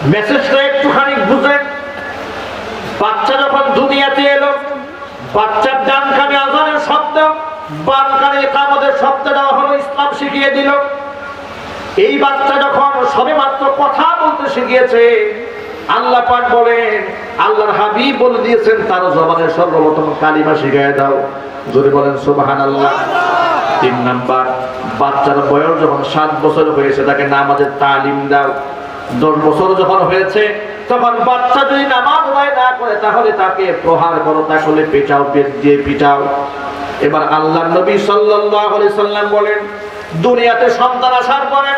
মেসেজটা একটুখানি বুঝেন। বাচ্চা যখন দুনিয়াতে এলো, বাচ্চার ডান কানে আযানের শব্দ, বাম কানে ইকামতের শব্দ দেওয়া হলো, ইসলাম শিখিয়ে দিল। এই বাচ্চা যখন সবেমাত্র কথা বলতে শিখিয়েছে, আল্লাহ পাক বলেন, আল্লাহর হাবিব বলে দিয়েছেন তার জবানের সর্বপ্রথম কালিমা শিখিয়ে দাও। জোরে বলেন সুবহানাল্লাহ। 3 নাম্বার, বাচ্চার বয়স যখন 7 বছর হয়েছে তাকে নামাজের তালিম দাও। 10 বছর যখন হয়েছে তখন বাচ্চা যদি নামাজ আদায় না করে তাহলে তাকে প্রহার করো, তাহলে পেটাও, পেট দিয়ে পিটাও। এবার আল্লাহর নবী সাল্লাল্লাহু আলাইহি সাল্লাম বলেন, দুনিয়াতে সন্তান আসার পরে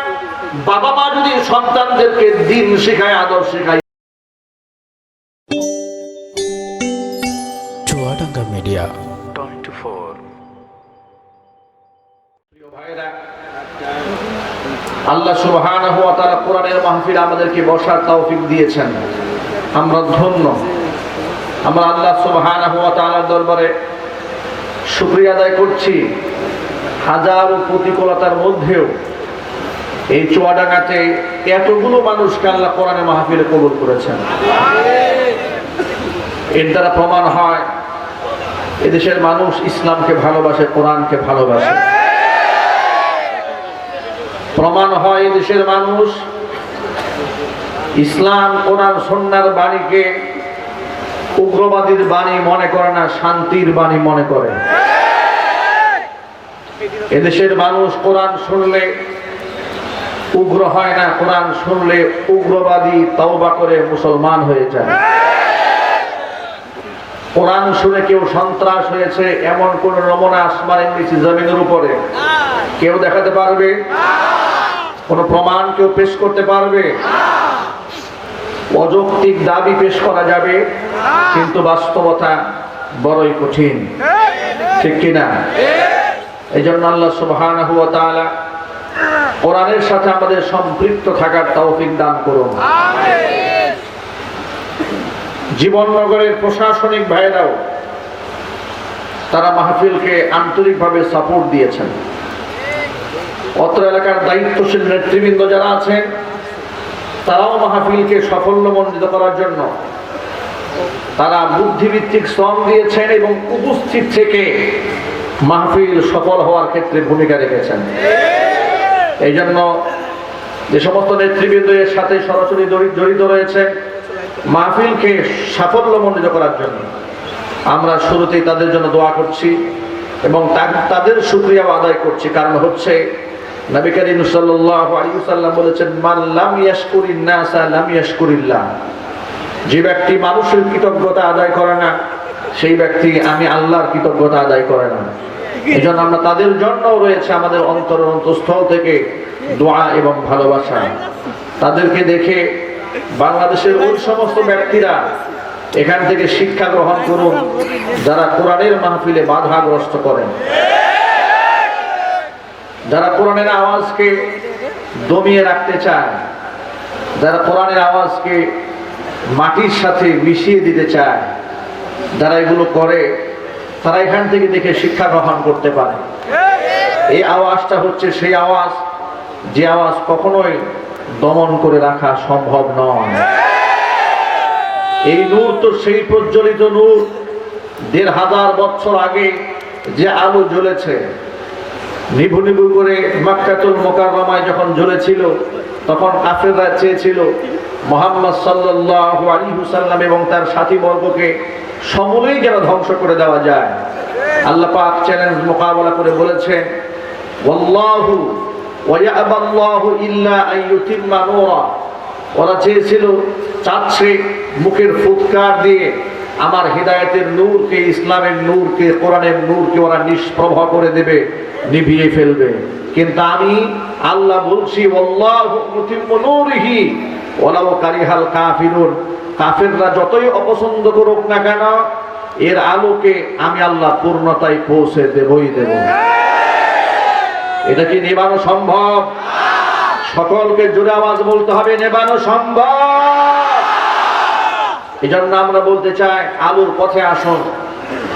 বাবা মা যদি সন্তানদেরকে দ্বীন শেখায়, আদব শেখায়। চুয়াডাঙ্গা মিডিয়া 24। প্রিয় ভাইরা, আল্লাহ সুবহানাহু ওয়া তাআলা কোরআনের মাহফিলে আমাদেরকে বসার তৌফিক দিয়েছেন, আমরা ধন্য। আমরা আল্লাহ সুবহানাহু ওয়া তাআলার দরবারে শুকরিয়া আদায় করছি। হাজারো প্রতিকূলতার মধ্যেও এই চুয়াডাঙ্গাতে এতগুলো মানুষকে আল্লাহ কোরআনের মাহফিলে কবুল করেছেন। এর দ্বারা প্রমাণ হয় এদেশের মানুষ ইসলামকে ভালোবাসে, কোরআনকে ভালোবাসে। প্রমাণ হয় এদেশের মানুষ ইসলাম, কোরআন, সুন্নাহর বাণীকে উগ্রবাদীর বাণী মনে করে না, শান্তির বাণী মনে করে। এদেশের মানুষ কোরআন শুনলে উগ্র হয় না, কোরআন শুনলে উগ্রবাদী তওবা করে মুসলমান হয়ে যায়। কোরআন শুনে কেউ সন্ত্রাস হয়েছে এমন কোন নমুনা আসমানের নিচে জমিনের উপরে কেউ দেখাতে পারবে? কোন প্রমাণ কেউ পেশ করতে পারবে? অযৌক্তিক দাবি পেশ করা যাবে, কিন্তু বাস্তবতা বড়ই কঠিন, ঠিক কিনা? এই জন্য আল্লাহ সুবহানাহু ওয়া তাআলা কোরআনের সাথে আমাদের সম্পৃক্ত থাকার তৌফিক দান করুন। জীবননগরের প্রশাসনিক ভাইরাও তারা মাহফিলকে আন্তরিকভাবে সাপোর্ট দিয়েছেন। অত্র এলাকার দায়িত্বশীল নেতৃবৃন্দ যারা আছেন তারাও মাহফিলকে সাফল্যমণ্ডিত করার জন্য তারা বুদ্ধিভিত্তিক শ্রম দিয়েছেন এবং উপস্থিত থেকে মাহফিল সফল হওয়ার ক্ষেত্রে ভূমিকা রেখেছেন। এই জন্য যে সমস্ত নেতৃবৃন্দ এর সাথে সরাসরি জড়িত রয়েছে মাহফিলকে সাফল্যমণ্ডিত করার জন্য, আমরা শুরুতেই তাদের জন্য দোয়া করছি এবং তাদের শুকরিয়া আদায় করছি। কারণ হচ্ছে নবী করিম সাল্লাল্লাহু আলাইহি ওয়াসাল্লাম বলেছেন, মান লাম ইয়াশকুরিন নাসা লাম ইয়াশকুরিল্লাহ। যে ব্যক্তি মানুষের কৃতজ্ঞতা আদায় করে না সেই ব্যক্তি আমি আল্লাহর কৃতজ্ঞতা আদায় করে না। এজন্য আমরা তাদের জন্য রয়েছে আমাদের অন্তঃস্থল থেকে দোয়া এবং ভালোবাসা। তাদেরকে দেখে বাংলাদেশের ওই সমস্ত ব্যক্তিরা এখান থেকে শিক্ষা গ্রহণ করুন যারা কোরআনের মাহফিলে বাধাগ্রস্ত করেন, যারা কোরআনের আওয়াজকে দমিয়ে রাখতে চায়, যারা কোরআনের আওয়াজকে মাটির সাথে মিশিয়ে দিতে চায়, যারা এগুলো করে তারা এখান থেকে দেখে শিক্ষা গ্রহণ করতে পারে। এই আওয়াজটা হচ্ছে সেই আওয়াজ যে আওয়াজ কখনোই দমন করে রাখা সম্ভব নয়। এই নূর তো সেই প্রজ্বলিত নূর ১৫০০ বছর আগে যে আলো জ্বলেছে, নিভু নিভু করে মক্কাতুল মুকাররমায় যখন জ্বলেছিল তখন কাফেররা চেয়েছিল মুহাম্মদ সাল্লাল্লাহু আলাইহি ওয়াসাল্লাম এবং তার সাথীবর্গকে সমূলেই যেন ধ্বংস করে দেওয়া যায়। আল্লাহ পাক চ্যালেঞ্জ মোকাবেলা করে বলেছেন, ওয়াল্লাহু ওয়া ইয়াবাল্লাহু ইল্লা আন ইউতিম্মা নূরা। ওরা চেয়েছিল, চাচ্ছে মুখের ফুৎকার দিয়ে আমার হিদায়াতের নূরকে, ইসলামের নূরকে, কোরআনের নূরকে ওরা নিষ্প্রভ করে দেবে, নিভিয়ে ফেলবে। কিন্তু আমি আল্লাহ বলছি, ওয়াল্লাহু মুতিম্মু নূরিহি ওয়ালাউ কারিহাল কাফিরুন। কাফেররা যতই অপছন্দ করুক না কেন এর আলোকে আমি আল্লাহ পূর্ণতায় পৌঁছে দেবই দেব। এটা কি নেবানো সম্ভব? সকলকে জোরে আওয়াজ বলতে হবে, নেবানো সম্ভব। এই জন্য আমরা বলতে চাই, আলোর পথে আসুন,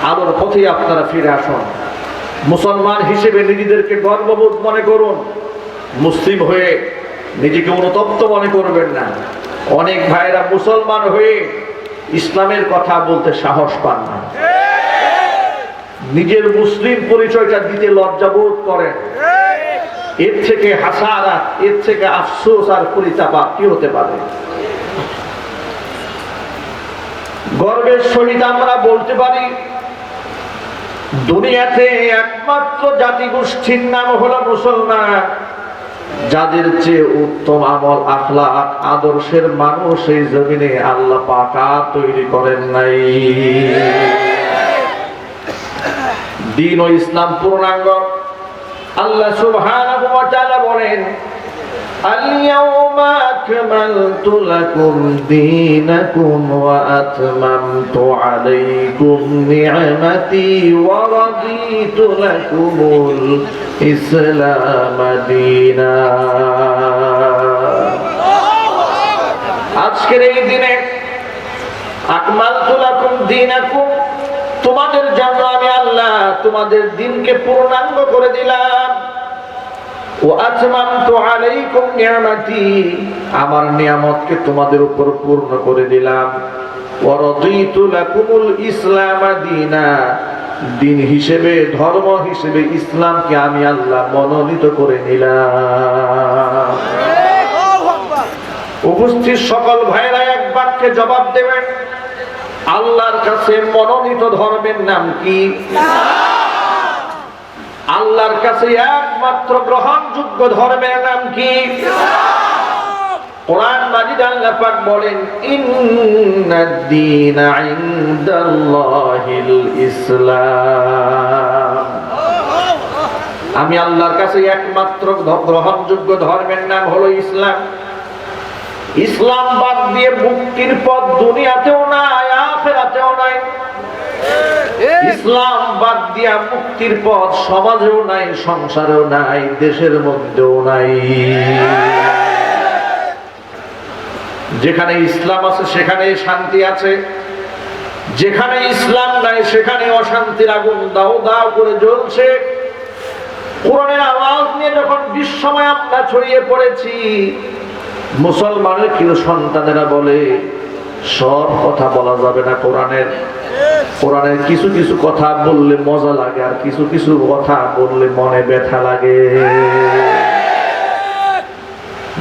আলোর পথে আপনারা ফিরে আসুন। মুসলমান হিসেবে নিজেদেরকে গর্ববোধ মনে করুন, মুসলিম হয়ে নিজেকে অনুতপ্ত মনে করবেন না। অনেক ভাইরা মুসলমান হয়ে ইসলামের কথা বলতে সাহস পান না, নিজের মুসলিম পরিচয়টা দিতে লজ্জাবোধ করেন। এর থেকে হাসারাত, এর থেকে আফসোস আর পরিতাপ কি হতে পারে? গর্বের সহিত আমরা বলতে পারি, দুনিয়াতে একমাত্র জাতিগোষ্ঠীর নাম হলো মুসলমান, যাদের চেয়ে উত্তম আমল, আখলাক, আদর্শের মানুষ এই জমিনে আল্লাহ পাক আর তৈরি করেন নাই। দ্বীন ও ইসলাম পূর্ণাঙ্গ। আল্লাহ সুবহানাহু ওয়া তাআলা বলেন, আল-ইয়াওমা আকমালতু লাকুম দীনাকুম ওয়া আতমামতু আলাইকুম নি'মাতি ওয়া রাদিতু লাকুমুল ইসলাম দীনা। আজকের এই দিনে আকমালতু লাকুম দীনাকুম, তোমাদের জন্য আমি আল্লাহ তোমাদের দিনকে পূর্ণাঙ্গ করে দিলাম। ওয়া আতমামতু আলাইকুম নি'মাতি, আমার নিয়ামতকে তোমাদের উপর পূর্ণ করে দিলাম। ওয়া রাদিতু লাকুমুল ইসলাম দীনা, দিন হিসেবে, ধর্ম হিসেবে ইসলামকে আমি আল্লাহ মনোনীত করে নিলাম। উপস্থিত সকল ভাইরা এক বাক্যে জবাব দেবেন, আল্লাহর কাছে মনোনীত ধর্মের নাম কি? আল্লাহর কাছে একমাত্র গ্রহণযোগ্য ধর্মের নাম কি? কোরআন মাজিদ আল্লাহ পাক বলেন, ইন্নাদ-দীনা ইনদাল্লাহিল ইসলাম, আমি আল্লাহর কাছে একমাত্র গ্রহণযোগ্য ধর্মের নাম হলো ইসলাম। ইসলাম বাদ দিয়ে মুক্তির পথ দুনিয়াতেও নাই, আখিরাতেও নাই। ইসলাম বাদ দিয়া মুক্তির পথ সমাজেও নাই, সংসারেও নাই, দেশের মধ্যেও নাই। যেখানে ইসলাম আছে সেখানে শান্তি আছে, যেখানে ইসলাম নাই সেখানে অশান্তির আগুন দাও দাও করে জ্বলছে। কোরআনের আওয়াজ নিয়ে যখন বিশ্বময় আমরা ছড়িয়ে পড়েছি, মুসলমানের কিছু সন্তানেরা বলে সব কথা বলা যাবে না কোরআনের, কোরআনের কিছু কিছু কথা বললে মজা লাগে, আর কিছু কিছু কথা বললে মনে ব্যথা লাগে।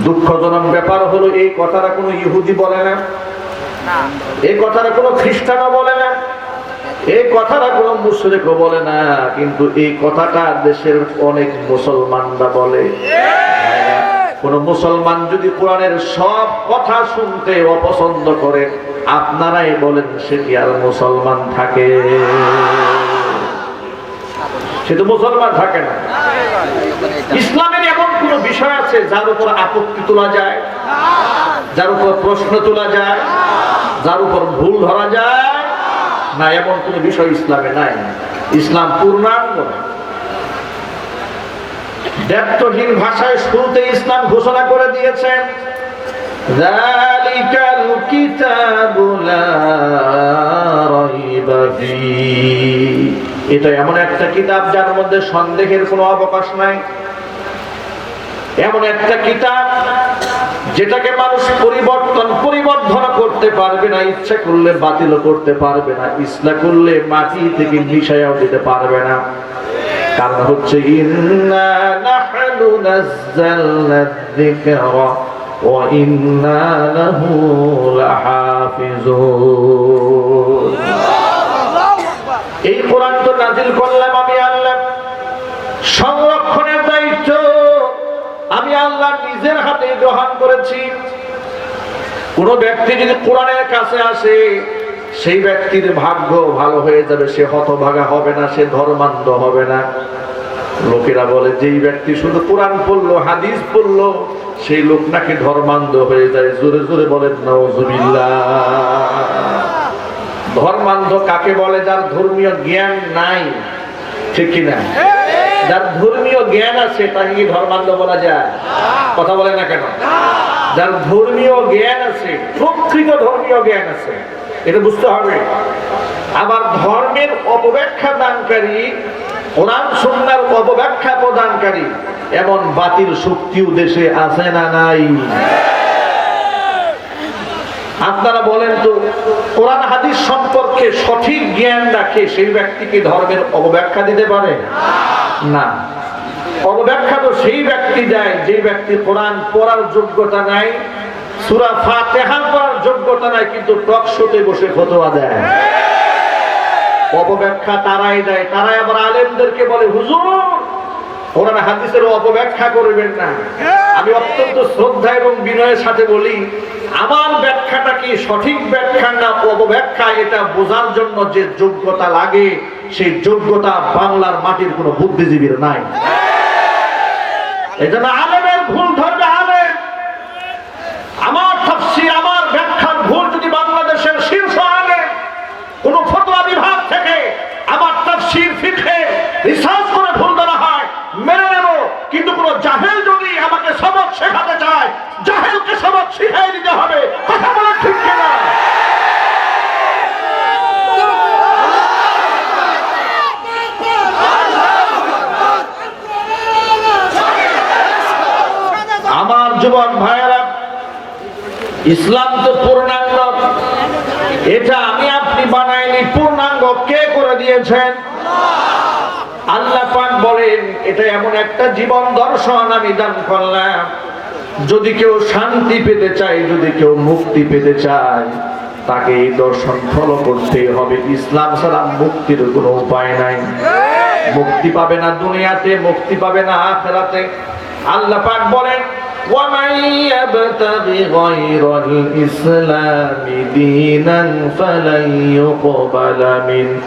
দুঃখজনক ব্যাপার হলো, এই কথাটা কোনো ইহুদি বলে না, এই কথাটা কোনো খ্রিস্টানও বলে না, এই কথাটা কোনো মুশরিকও বলে না, কিন্তু এই কথাটা দেশের অনেক মুসলমানরা বলে। কোন মুসলমান যদি কোরআনের সব কথা শুনতে অপছন্দ করে, আপনারাই বলেন সে কি আর মুসলমান থাকে? সে তো মুসলমান থাকে না। ইসলামের এমন কোন বিষয় আছে যার উপর আপত্তি তোলা যায়, যার উপর প্রশ্ন তোলা যায়, যার উপর ভুল ধরা যায় না? এমন কোন বিষয় ইসলামে নাই। ইসলাম পূর্ণাঙ্গ। দ্ব্যর্থহীন ভাষায় শুরুতে ইসলাম ঘোষণা করে দিয়েছেন, যালিকাল কিতাবু লা রাইবা ফীহি, এটা এমন একটা কিতাব যার মধ্যে সন্দেহের কোনো অবকাশ নাই। এমন একটা কিতাব যেটাকে মানুষ পরিবর্ধন করতে পারবে না, ইচ্ছা করলে বাতিল করতে পারবে না, ইচ্ছা করলে মাটি থেকে মিশাইয়াও দিতে পারবে না। কারণ হচ্ছে ইন্না নাহনু নাযালনা যিকরা ওয়া ইন্না লাহু লাহাফিজুন। এই কোরআন তো নাযিল করলাম আমি আল্লাহ, সংরক্ষণের দায়িত্ব আমি আল্লাহ নিজের হাতে গ্রহণ করেছি। কোন ব্যক্তি যদি কোরআনের কাছে আসে, সেই ব্যক্তির ভাগ্য ভালো হয়ে যাবে, সে হতভাগা হবে না, সে ধর্মান্ধ হবে না। লোকেরা বলে যেই ব্যক্তি শুধু কোরআন পড়লো, হাদিস পড়লো, সেই লোক নাকি ধর্মান্ধ হয়ে যায়। জোরে জোরে বলেন নাউজুবিল্লাহ। ধর্মান্ধ কাকে বলে? যার ধর্মীয় জ্ঞান নাই, ঠিক কিনা? যার ধর্মীয় জ্ঞান আছে তাকে কি ধর্মান্ধ বলা যায়? কথা বলে না কেন? যার ধর্মীয় জ্ঞান আছে, প্রকৃত ধর্মীয় জ্ঞান আছে, এটা বুঝতে হবে। আবার ধর্মের অপব্যাখ্যা দানকারী, কোরআন সুন্নাহর অপব্যাখ্যা প্রদানকারী এমন বাতিল শক্তিও দেশে আছে না নাই? আপনারা বলেন তো, কোরআন হাদিস সম্পর্কে সঠিক জ্ঞান রাখে সেই ব্যক্তি কি ধর্মের অবব্যাখ্যা দিতে পারে? না। অবব্যাখ্যা তো সেই ব্যক্তি দেয় যে ব্যক্তি কোরআন পড়ার যোগ্যতা নাই, সূরা ফাতিহা পড়ার যোগ্যতা নাই, কিন্তু টক শোতে বসে ফতোয়া দেয়। অপব্যাখ্যা তারাই দেয়, তারাই আবার আলেমদেরকে বলে হুজুর কোরআন হাদিসের অপব্যাখ্যা করবেন না। আমি অত্যন্ত শ্রদ্ধা এবং বিনয়ের সাথে বলি, আমার ব্যাখ্যাটা কি সঠিক ব্যাখ্যা না অপব্যাখ্যা, এটা বোঝার জন্য যে যোগ্যতা লাগে সেই যোগ্যতা বাংলার মাটির কোনো বুদ্ধিজীবীর নাই। এই জন্য আলেমের ভুল ধরবে আলেম। আমার তাফসীর, আমার ব্যাখ্যার ভুল যদি বাংলাদেশের শীর্ষ আলেম কোন ফতোয়া বিভাগ থেকে আমার তাফসীর ফিকহে রিসার্চ করে ভুল ধরা হয়, মেনে নেব। কিন্তু কোন জাহেল যদি আমাকে সবক শেখাতে চায়, জাহেলকে সবক শিখিয়ে দিতে হবে। কথা বলা ঠিক কিনা? আমার যুবক ভাইয়েরা, ইসলাম তো পূর্ণাঙ্গ, এটা আমি আপনি বানাইনি। পূর্ণাঙ্গ কে করে দিয়েছেন? আল্লাহ পাক বলেন, এটা এমন একটা জীবন দর্শন আমি দান করলাম, যদি কেউ শান্তি পেতে চায়, যদি কেউ মুক্তি পেতে চায়, তাকে এই দর্শন ফলো করতে হবে। ইসলাম ছাড়া মুক্তির কোনো উপায় নাই। মুক্তি পাবে না দুনিয়াতে, মুক্তি পাবে না আখিরাতে। আল্লাহ পাক বলেন, وَمَن يَبْتَغِ غَيْرَ الْإِسْلَامِ دِينًا فَلَن يُقْبَلَ مِنْهُ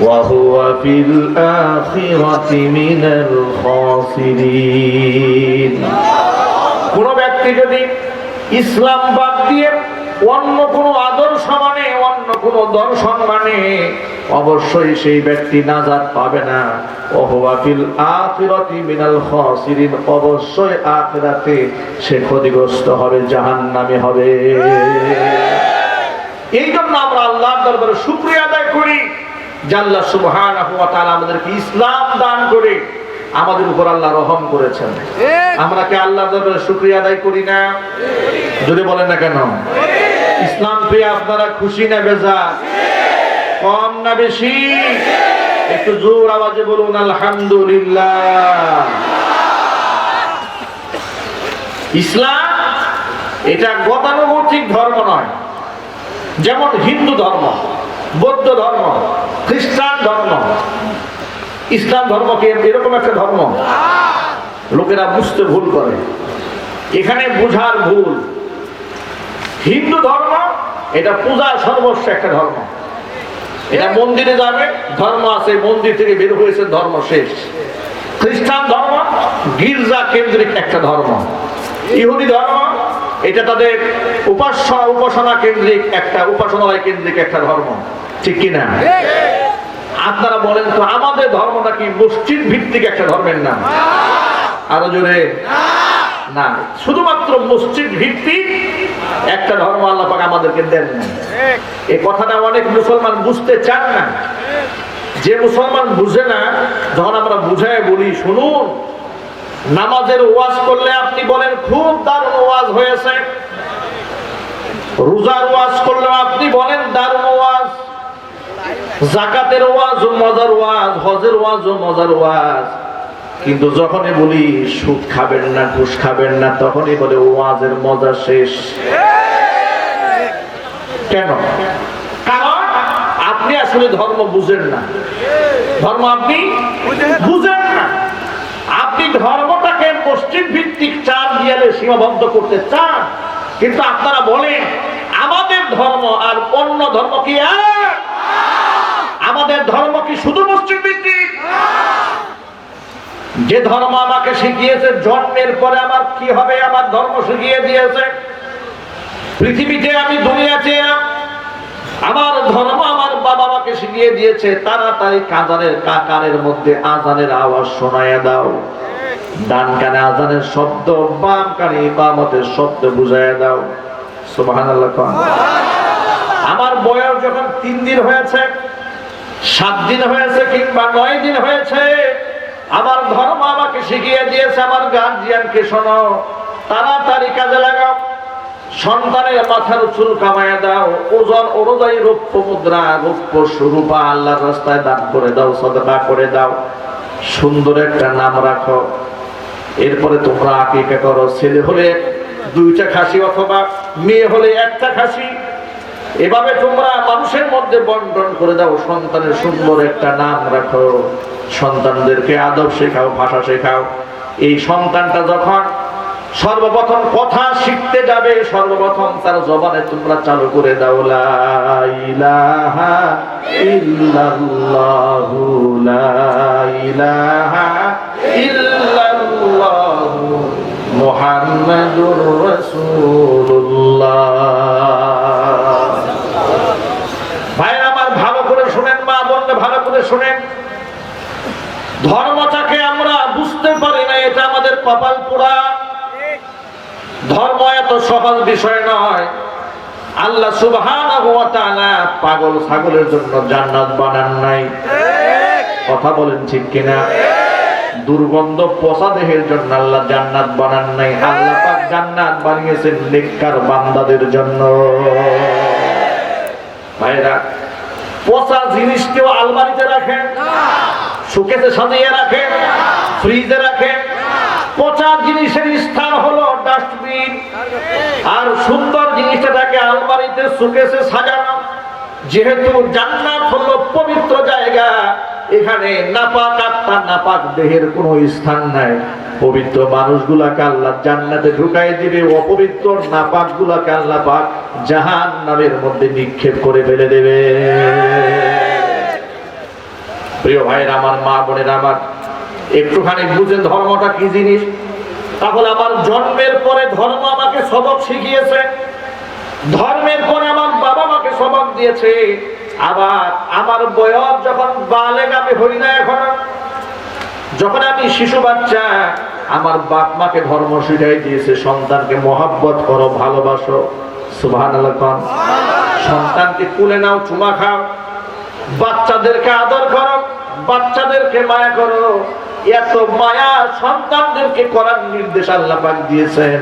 وَهُوَ فِي الْآخِرَةِ مِنَ الْخَاسِرِينَ। কোন ব্যক্তি যদি ইসলাম বাদ দিয়ে অন্য কোন আদর্শ মানে, অন্য কোন দর্শন মানে, অবশ্যই সেই ব্যক্তি নাজাত পাবে না। ওহুয়া ফিল আখিরাতি মিনাল খাসিরিন, অবশ্যই আখিরাতে সে ক্ষতিগ্রস্ত হবে, জাহান্নামী হবে। এই জন্য আমরা আল্লাহর দরবারে শুকরিয়া আদায় করি যে আল্লাহ সুবহানাহু ওয়া তাআলা আমাদেরকে ইসলাম দান করে আমাদের উপর আল্লাহ রহম করেছেন। আমরা কি আল্লাহর দরবারে শুকরিয়া আদায় করি না? যদি বলেন না কেন? ইসলাম পেয়ে আপনারা খুশি না বেজার? কম না বেশি? একটু জোর আওয়াজে বলুন আলহামদুলিল্লাহ। ইসলাম এটা গতানুগতিক ধর্ম নয়, যেমন হিন্দু ধর্ম, বৌদ্ধ ধর্ম, খ্রিস্টান ধর্ম। ইসলাম ধর্ম কি এরকম একটা ধর্ম? লোকেরা বুঝতে ভুল করে, এখানে বোঝার ভুল। হিন্দু ধর্ম এটা পূজা সর্বস্ব একটা ধর্ম। এটা মন্দিরে যাবে, ধর্ম আছে, মন্দির থেকে বের হয়েছে, ধর্ম শেষ। খ্রিস্টান ধর্ম গির্জা কেন্দ্রিক একটা ধর্ম। ইহুদি ধর্ম এটা তাদের উপাসনা কেন্দ্রিক একটা, উপাসনালয় কেন্দ্রিক একটা ধর্ম। ঠিক কিনা? আপনারা বলেন তো, আমাদের ধর্মটা কি মসজিদ ভিত্তিক একটা ধর্মের নাম? আরো জোরে না। শুধুমাত্র মসজিদ ভিত্তিক একটা ধর্ম আল্লাহ পাক আমাদেরকে দেন না। এই কথাটা অনেক মুসলমান বুঝতে চান না। যে মুসলমান বুঝে না, যখন আমরা বুঝায় বলি, শুনুন, নামাজের ওয়াজ করলে আপনি বলেন খুব দারুণ ওয়াজ হয়েছে, রোজার ওয়াজ করলে আপনি বলেন দারুণ ওয়াজ, যাকাতের ওয়াজ ও মজার ওয়াজ, হজের ওয়াজ ও মজার ওয়াজ, কিন্তু যখনই বলি সুদ খাবেন না, ঘুষ খাবেন না, তখনই বলে ওয়াজের মজা শেষ। কেন? কারণ আপনি আসলে ধর্ম বুঝেন না। ধর্ম আপনি বুঝেন না। আপনি ধর্মটাকে মসজিদ ভিত্তিক চার দেয়ালে সীমাবদ্ধ করতে চান, কিন্তু আপনারা বলেন আমাদের ধর্ম আর অন্য ধর্ম কি এক? আমাদের ধর্ম কি শুধু মসজিদ ভিত্তিক? যে ধর্ম আমাকে শিখিয়েছে জন্মের পরে আমার কি হবে, আমার ধর্ম শিখিয়ে দিয়েছে। পৃথিবীতে আমি দুনিয়াতে, আমার ধর্ম আমার বাবা আমাকে শিখিয়ে দিয়েছে। তাড়াতাড়ি কানের মধ্যে আজানের আওয়াজ শোনায়া দাও, ডান কানে আজানের শব্দ, বাম কানে ইকামতের শব্দ বুঝাইয়া দাও। সুবহানাল্লাহ। আমার বয়স যখন 3 দিন হয়েছে, 7 দিন হয়েছে, কিংবা 9 দিন হয়েছে, আমার ধর্ম আমাকে শিখিয়ে দিয়েছে, আমার গার্জিয়ানকে শোনো, তাড়াতাড়ি কাজে লাগাও। সন্তানের মাথার চুল কামায়া দাও, ওজন অনুযায়ী রৌপ্য মুদ্রা, রৌপ্য স্বরূপা আল্লাহর রাস্তায় দান করে দাও, সাদকা করে দাও, সুন্দর একটা নাম রাখো। এরপরে তোমরা আকিকা করো। ছেলে হলে 2টা খাসি অথবা মেয়ে হলে 1টা খাসি। এভাবে তোমরা মানুষের মধ্যে বন্টন করে দাও। সন্তানের সুন্দর একটা নাম রাখো, সন্তানদেরকে আদব শেখাও, ভাষা শেখাও। এই সন্তানটা যখন সর্বপ্রথম কথা শিখতে যাবে, সর্বপ্রথম তার জবানে তোমরা চালু করে দাও লা ইলাহা ইল্লাল্লাহু, লা ইলাহা ইল্লাল্লাহু মুহাম্মাদুর রাসূলুল্লাহ। ভাইরা আমার, ভালো করে শুনেন, মা বোনরা ভালো করে শুনেন। ধর্মটাকে আমরা বুঝতে পারি না, এটা আমাদের কপাল পোড়া। ধর্ম এত সহজ বিষয় নয়। আল্লাহ সুবহানাহু ওয়া তাআলা পাগল ছাগলের জন্য জান্নাত বানান নাই। কথা বলেন ঠিক কিনা? দুর্গন্ধ পচা দেহের জন্য আল্লাহ জান্নাত বানান নাই। আল্লাহ পাক জান্নাত বানিয়েছেন নেককার বান্দাদের জন্য। ভাইরা, পচা জিনিস কেউ আলমারিতে রাখেন, শোকেসে সাজিয়ে রাখেন, ফ্রিজে রাখেন। পচা জিনিসের স্থান হলো ডাস্টবিন, আর সুন্দর জিনিসটা থাকে আলমারিতে, শোকেসে সাজানো। যেহেতু জান্নাত হলো পবিত্র জায়গা, এখানে নাপাক আত্মা, নাপাক দেহের কোনো স্থান নাই। পবিত্র মানুষগুলাকে আল্লাহ জান্নাতে ঢুকাই দিবে, অপবিত্র নাপাক গুলাকে আল্লাহ পাক জাহান্নামের মধ্যে নিক্ষেপ করে ফেলে দেবে। প্রিয় ভাইরা আমার, মা বোনেরা আমার, একটুখানি বুঝেন ধর্মটা কি জিনিস। তাহলে আমার জন্মের পরে ধর্ম আমাকে সবক শিখিয়েছে, ধর্মের পরে আমার বাবা আমাকে সবক দিয়েছে। আবার আমার বয়স যখন বালেগ, আমি হই না এখনো, যখন আমি শিশু বাচ্চা, আমার বাপ মাকে ধর্ম শিখাই দিয়েছে। সন্তানকে মহব্বত করো, ভালোবাসো। সুবহানাল্লাহ। সন্তানকে কুলে নাও, চুমা খাও, বাচ্চাদেরকে আদর করো, বাচ্চাদেরকে মায়া করো। এত মায়া সন্তানদেরকে করার নির্দেশ আল্লাহ পাক দিয়েছেন।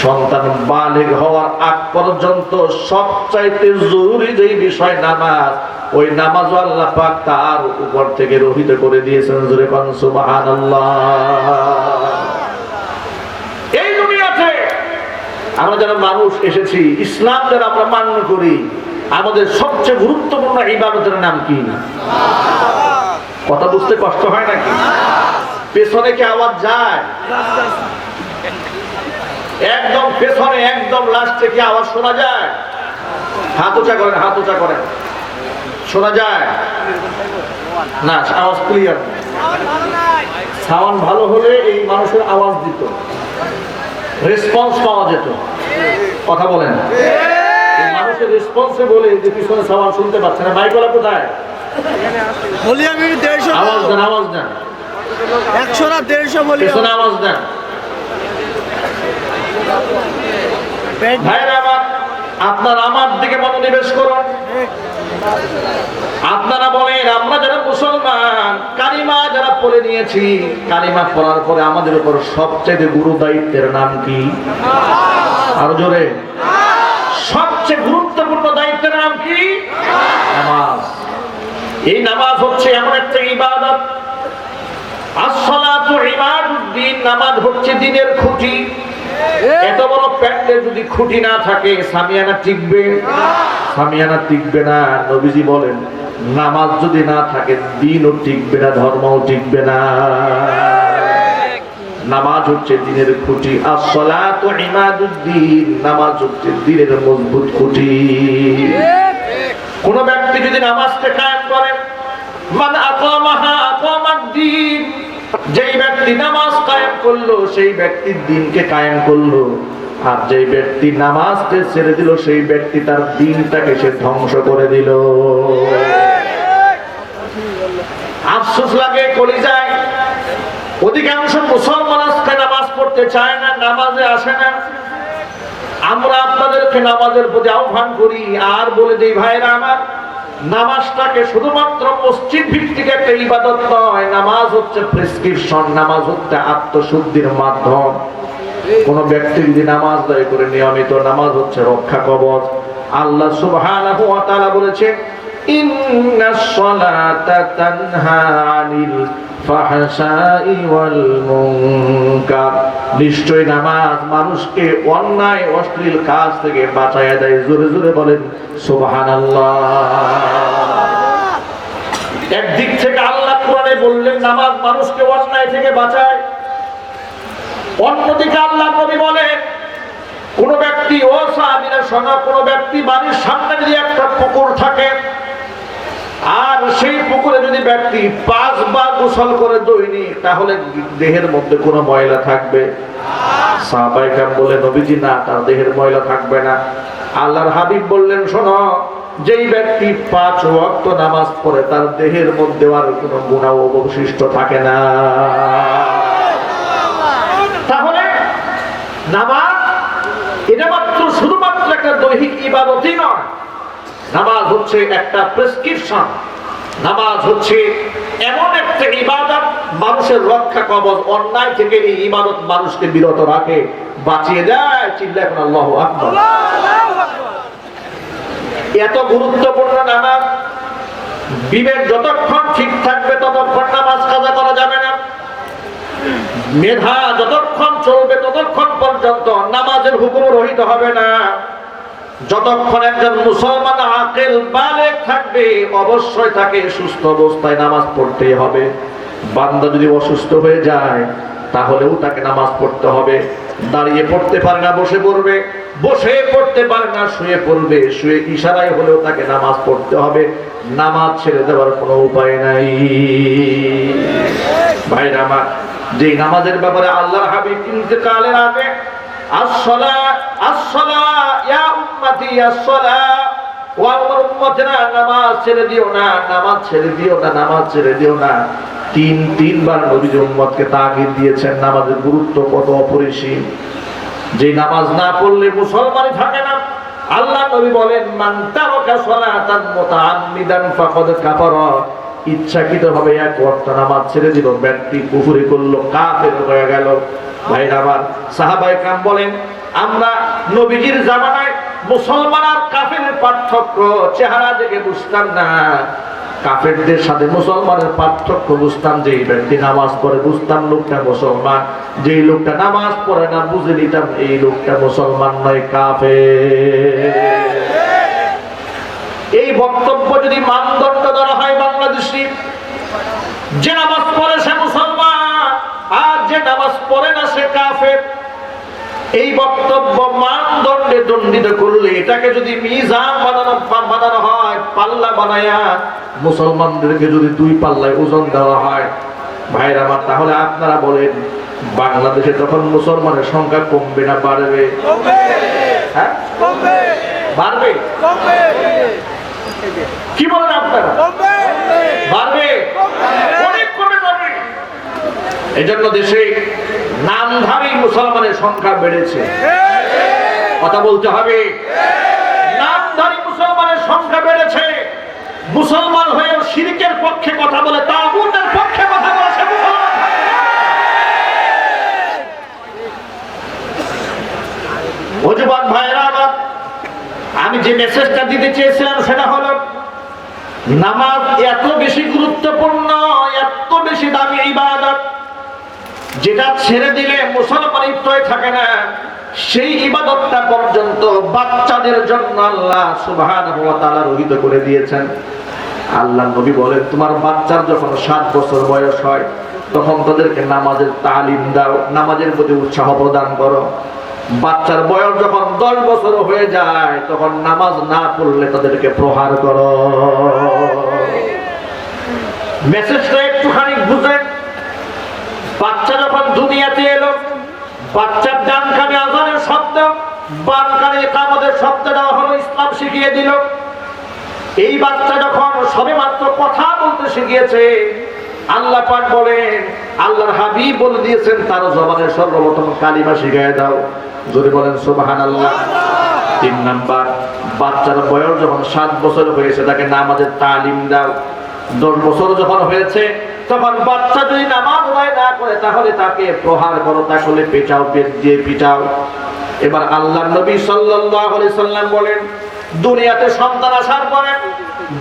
সন্তান বালেগ হওয়ার আগ পর্যন্ত সবচাইতে জরুরি যেই বিষয় নামাজ, ওই নামাজ আল্লাহ পাক তার উপর থেকে রহিত করে দিয়েছেন। জোরে কোন সুবহানাল্লাহ। এই দুনিয়াতে আমরা যারা মানুষ এসেছি, ইসলাম যারা আমরা মান্য করি, আমাদের সবচেয়ে গুরুত্বপূর্ণ ইবাদতের নাম কি? কথা বুঝতে কষ্ট হয় নাকি? পেছনে কি আওয়াজ যায়? একদম পেছনে, একদম লাস্টে কি আওয়াজ শোনা যায়? হাত উঁচা করেন, হাত উঁচা করেন। শোনা যায় না? আওয়াজ ক্লিয়ার। সাউন্ড ভালো হলে এই মানুষের আওয়াজ দিত, রেসপন্স পাওয়া যেত। কথা বলেন। এই মানুষের রেসপন্সে বলে যে পিছনে সাউন্ড শুনতে পাচ্ছে না। মাইকওয়ালা কোথায়? আওয়াজ দেন, আওয়াজ দেন। 100 না 150 বলি, পেছনে আওয়াজ দেন। ভাইরা আমার, আপনারা আমার দিকে মনোনিবেশ করুন। আপনারা বলেন, আমরা যারা মুসলমান, কালিমা যারা পড়ে নিয়েছি, কালিমা পড়ার পরে আমাদের উপর সবচেয়ে গুরু দায়িত্বের নাম কি? আরো জোরে। সবচেয়ে গুরুত্বপূর্ণ দায়িত্বের নাম কি? নামাজ। এই নামাজ হচ্ছে এমন একটা ইবাদত, আসসালাতু ইমাদুদ্দিন, নামাজ হচ্ছে দ্বীনের খুঁটি। এত বড় প্যান্ডে যদি খুঁটি না থাকে, সামিয়ানা টিকবে? সামিয়ানা টিকবে না। নবীজি বলেন, নামাজ যদি না থাকে, দ্বীনও টিকবে না, ধর্মও টিকবে না। নামাজ হচ্ছে দ্বীনের খুঁটি। আসসালাতু ইমাদুদ্দিন, নামাজ হচ্ছে দ্বীনের মজবুত খুঁটি। কোন ব্যক্তি যদি নামাজকে কায়েম করে, মান আকামাহা আকামাদ্দিন, যেই ব্যক্তি নামাজ কায়েম করলো, সেই ব্যক্তি দ্বীনকে কায়েম করলো। আর যেই ব্যক্তি নামাজকে ছেড়ে দিল, সেই ব্যক্তি তার দ্বীনটাকে সে ধ্বংস করে দিল। আফসোস লাগে, কলিজায়। অধিকাংশ মুসলমান আজকে নামাজ পড়তে চায় না, নামাজে আসে না। আমরা আপনাদেরকে নামাজের প্রতি আহ্বান করি আর বলে দিই, ভাইরা আমার, নামাজটাকে শুধুমাত্র মসজিদ ভিত্তিক একটা ইবাদত নয়। নামাজ হচ্ছে প্রেসক্রিপশন, নামাজ হচ্ছে আত্মশুদ্ধির মাধ্যম। কোন ব্যক্তি যদি নামাজ আদায় করে নিয়মিত, নামাজ হচ্ছে রক্ষা কবচ। আল্লাহ সুবহানাহু ওয়া তাআলা বলেছেন, ইন্নাস সালাতা তানহা আনিল ফাহশাই ওয়াল মুনকার, নিশ্চয় নামাজ মানুষকে অন্যায় অশ্লীল কাজ থেকে বাঁচায় দেয়। জোরে জোরে বলেন সুবহানাল্লাহ। একদিক থেকে আল্লাহ কোরআনে বললেন নামাজ মানুষকে অন্যায় থেকে বাঁচায়, অন্যদিকে আল্লাহ নবী বলেন কোন ব্যক্তি, ও সাহাবীরা শোনো, কোন ব্যক্তি বাড়ির সামনে যদি একটা পুকুর থাকে আর সেই পুকুরে যদি ব্যক্তি 5 বার গোসল করে দৈনিক, তাহলে দেহের মধ্যে কোনো ময়লা থাকবে? সাহাবায়ে কেরাম বলে, নবীজি না, তার দেহের ময়লা থাকবে না। আল্লাহর হাবিব বললেন, শোনো, যেই ব্যক্তি 5 ওয়াক্ত নামাজ পড়ে তার দেহের মধ্যে আর কোনো গুনাহ অবশিষ্ট থাকে না। তাহলে নামাজ এটা মাত্র শুধুমাত্র একটা দৈহিক ইবাদতই নয়, নামাজ হচ্ছে একটা প্রেসক্রিপশন, নামাজ হচ্ছে এমন একটা ইবাদত মানুষের রক্ষা কবচ, অন্যায় থেকে এই ইবাদত মানুষকে বিরত রাখে, বাঁচিয়ে দেয়। চিল্লায় এখন আল্লাহু আকবার। এত গুরুত্বপূর্ণ নামাজ, বিবেক যতক্ষণ ঠিক থাকবে ততক্ষণ নামাজ কাজা করা যাবে না, মেধা যতক্ষণ চলবে ততক্ষণ পর্যন্ত নামাজের হুকুম রহিত হবে না। যতক্ষণ একজন মুসলমান আকিল বালেগ থাকবে, অবশ্যই তাকে সুস্থ অবস্থায় নামাজ পড়তেই হবে। বান্দা যদি অসুস্থ হয়ে যায় তাহলেও তাকে নামাজ পড়তে হবে। দাঁড়িয়ে পড়তে পারে না, বসে পড়বে, বসে পড়তে পারে না, শুয়ে পড়বে, শুয়ে ইশারায় হলেও তাকে নামাজ পড়তে হবে। নামাজ ছেড়ে দেওয়ার কোনো উপায় নাই। ভাইরা আমার, যে নামাজের ব্যাপারে আল্লাহর হাবিব ইন্তেকালের আগে আসসালাত আসসালাত ইয়া উম্মতি আসসালাত, ও আমার উম্মতেরা নামাজ ছেড়ে দিও না, নামাজ ছেড়ে দিও না, নামাজ ছেড়ে দিও না। তিনবার নবী উম্মতকে তাকিদ দিয়েছেন নামাজের গুরুত্ব কত অপরিসীম। যে নামাজ না পড়লে মুসলমানই থাকে না। আল্লাহ নবী বলেন, মান তারাকা সালাতান মুতাআম্মিদান ফাকাদ কাফারা, ইচ্ছাকৃতভাবে এক ওয়াক্ত নামাজ ছেড়ে দিল, ব্যক্তি কুফরি করলো, কাফের হয়ে গেল। ভাইরা আমার, সাহাবায়ে কেরাম বলেন, আমরা নবীজির জামানায় মুসলমান আর কাফেরের পার্থক্য চেহারা দেখে বুঝতাম না। কাফেরদের সাথে মুসলমানের পার্থক্য বুঝতাম, যেই ব্যক্তি নামাজ পড়ে বুঝতাম লোকটা মুসলমান, যেই লোকটা নামাজ পড়ে না বুঝে নিতাম এই লোকটা মুসলমান নয়, কাফের। এই বক্তব্য যদি মানদণ্ড ধরা হয় বাংলাদেশি, যে নামাজ পড়ে সে মুসলমান আর যে নামাজ পড়ে না সে কাফের, এই বক্তব্য মানদণ্ডে দণ্ডিত করলে, এটাকে যদি মিজান বানানো হয়, পাল্লা বানায়া মুসলমানদেরকে যদি 2 পাল্লায় ওজন দেওয়া হয়, ভাইরা আমার, তাহলে আপনারা বলেন বাংলাদেশে তখন মুসলমানের সংখ্যা কমবে না বাড়বে? হ্যাঁ, বাড়বে। কি বলেন আপনারা? বাড়বে, অনেক কমে যাবে। এজন্য দেশে নামধারী মুসলমানের সংখ্যা বেড়েছে, কথা বলতে হবে। নামধারী মুসলমানের সংখ্যা বেড়েছে। মুসলমান হয়েও শিরকের পক্ষে কথা বলে, তাগুতের পক্ষে কথা বলে সে মুসলমান। ওজবান ভাইরা আমার, আমি যে মেসেজটা দিতে চেয়েছিলাম সেটা হলো, নামাজ এত বেশি গুরুত্বপূর্ণ, এত বেশি দামি ইবাদত, যেটা ছেড়ে দিলে মুসলমানিত্বই থাকে না। সেই ইবাদতটা পর্যন্ত বাচ্চাদের জন্য আল্লাহ সুবহানাহু ওয়া তাআলা রহিত করে দিয়েছেন। আল্লাহ নবী বলেন, তোমার বাচ্চার যখন 7 বছর বয়স হয় তখন তাদেরকে নামাজের তালিম দাও, নামাজের প্রতি উৎসাহ প্রদান করো। বাচ্চার বয়স যখন 10 বছর হয়ে যায় তখন নামাজ না পড়লে তাদেরকে প্রহার করো। মেসেজটা একটুখানি বুঝেন। বাচ্চা যখন দুনিয়াতে এলো, বাচ্চার ডান কানে আযানের শব্দ, বাম কানে ইকামতের শব্দ দেওয়া হলো, ইসলাম শিখিয়ে দিল। এই বাচ্চা যখন সবেমাত্র কথা বলতে শিখিয়েছে, আল্লাহ পাক বলেন, আল্লাহর হাবিব বলে দিয়েছেন তার জবানে সর্বপ্রথম কালিমা শিখিয়ে দাও। যদি বলেন সুবহানাল্লাহ। 3 নাম্বার, বাচ্চার বয়স যখন 7 বছর হয়েছে তাকে নামাজের তালিম দাও। 10 বছর যখন হয়েছে তখন বাচ্চা যদি নামাজ আদায় না করে তাহলে তাকে প্রহার করো, তাহলে পেটাও, পেট দিয়ে পিটাও। এবার আল্লাহর নবী সাল্লাল্লাহু আলাইহি সাল্লাম বলেন, দুনিয়াতে সন্তান আসার পরে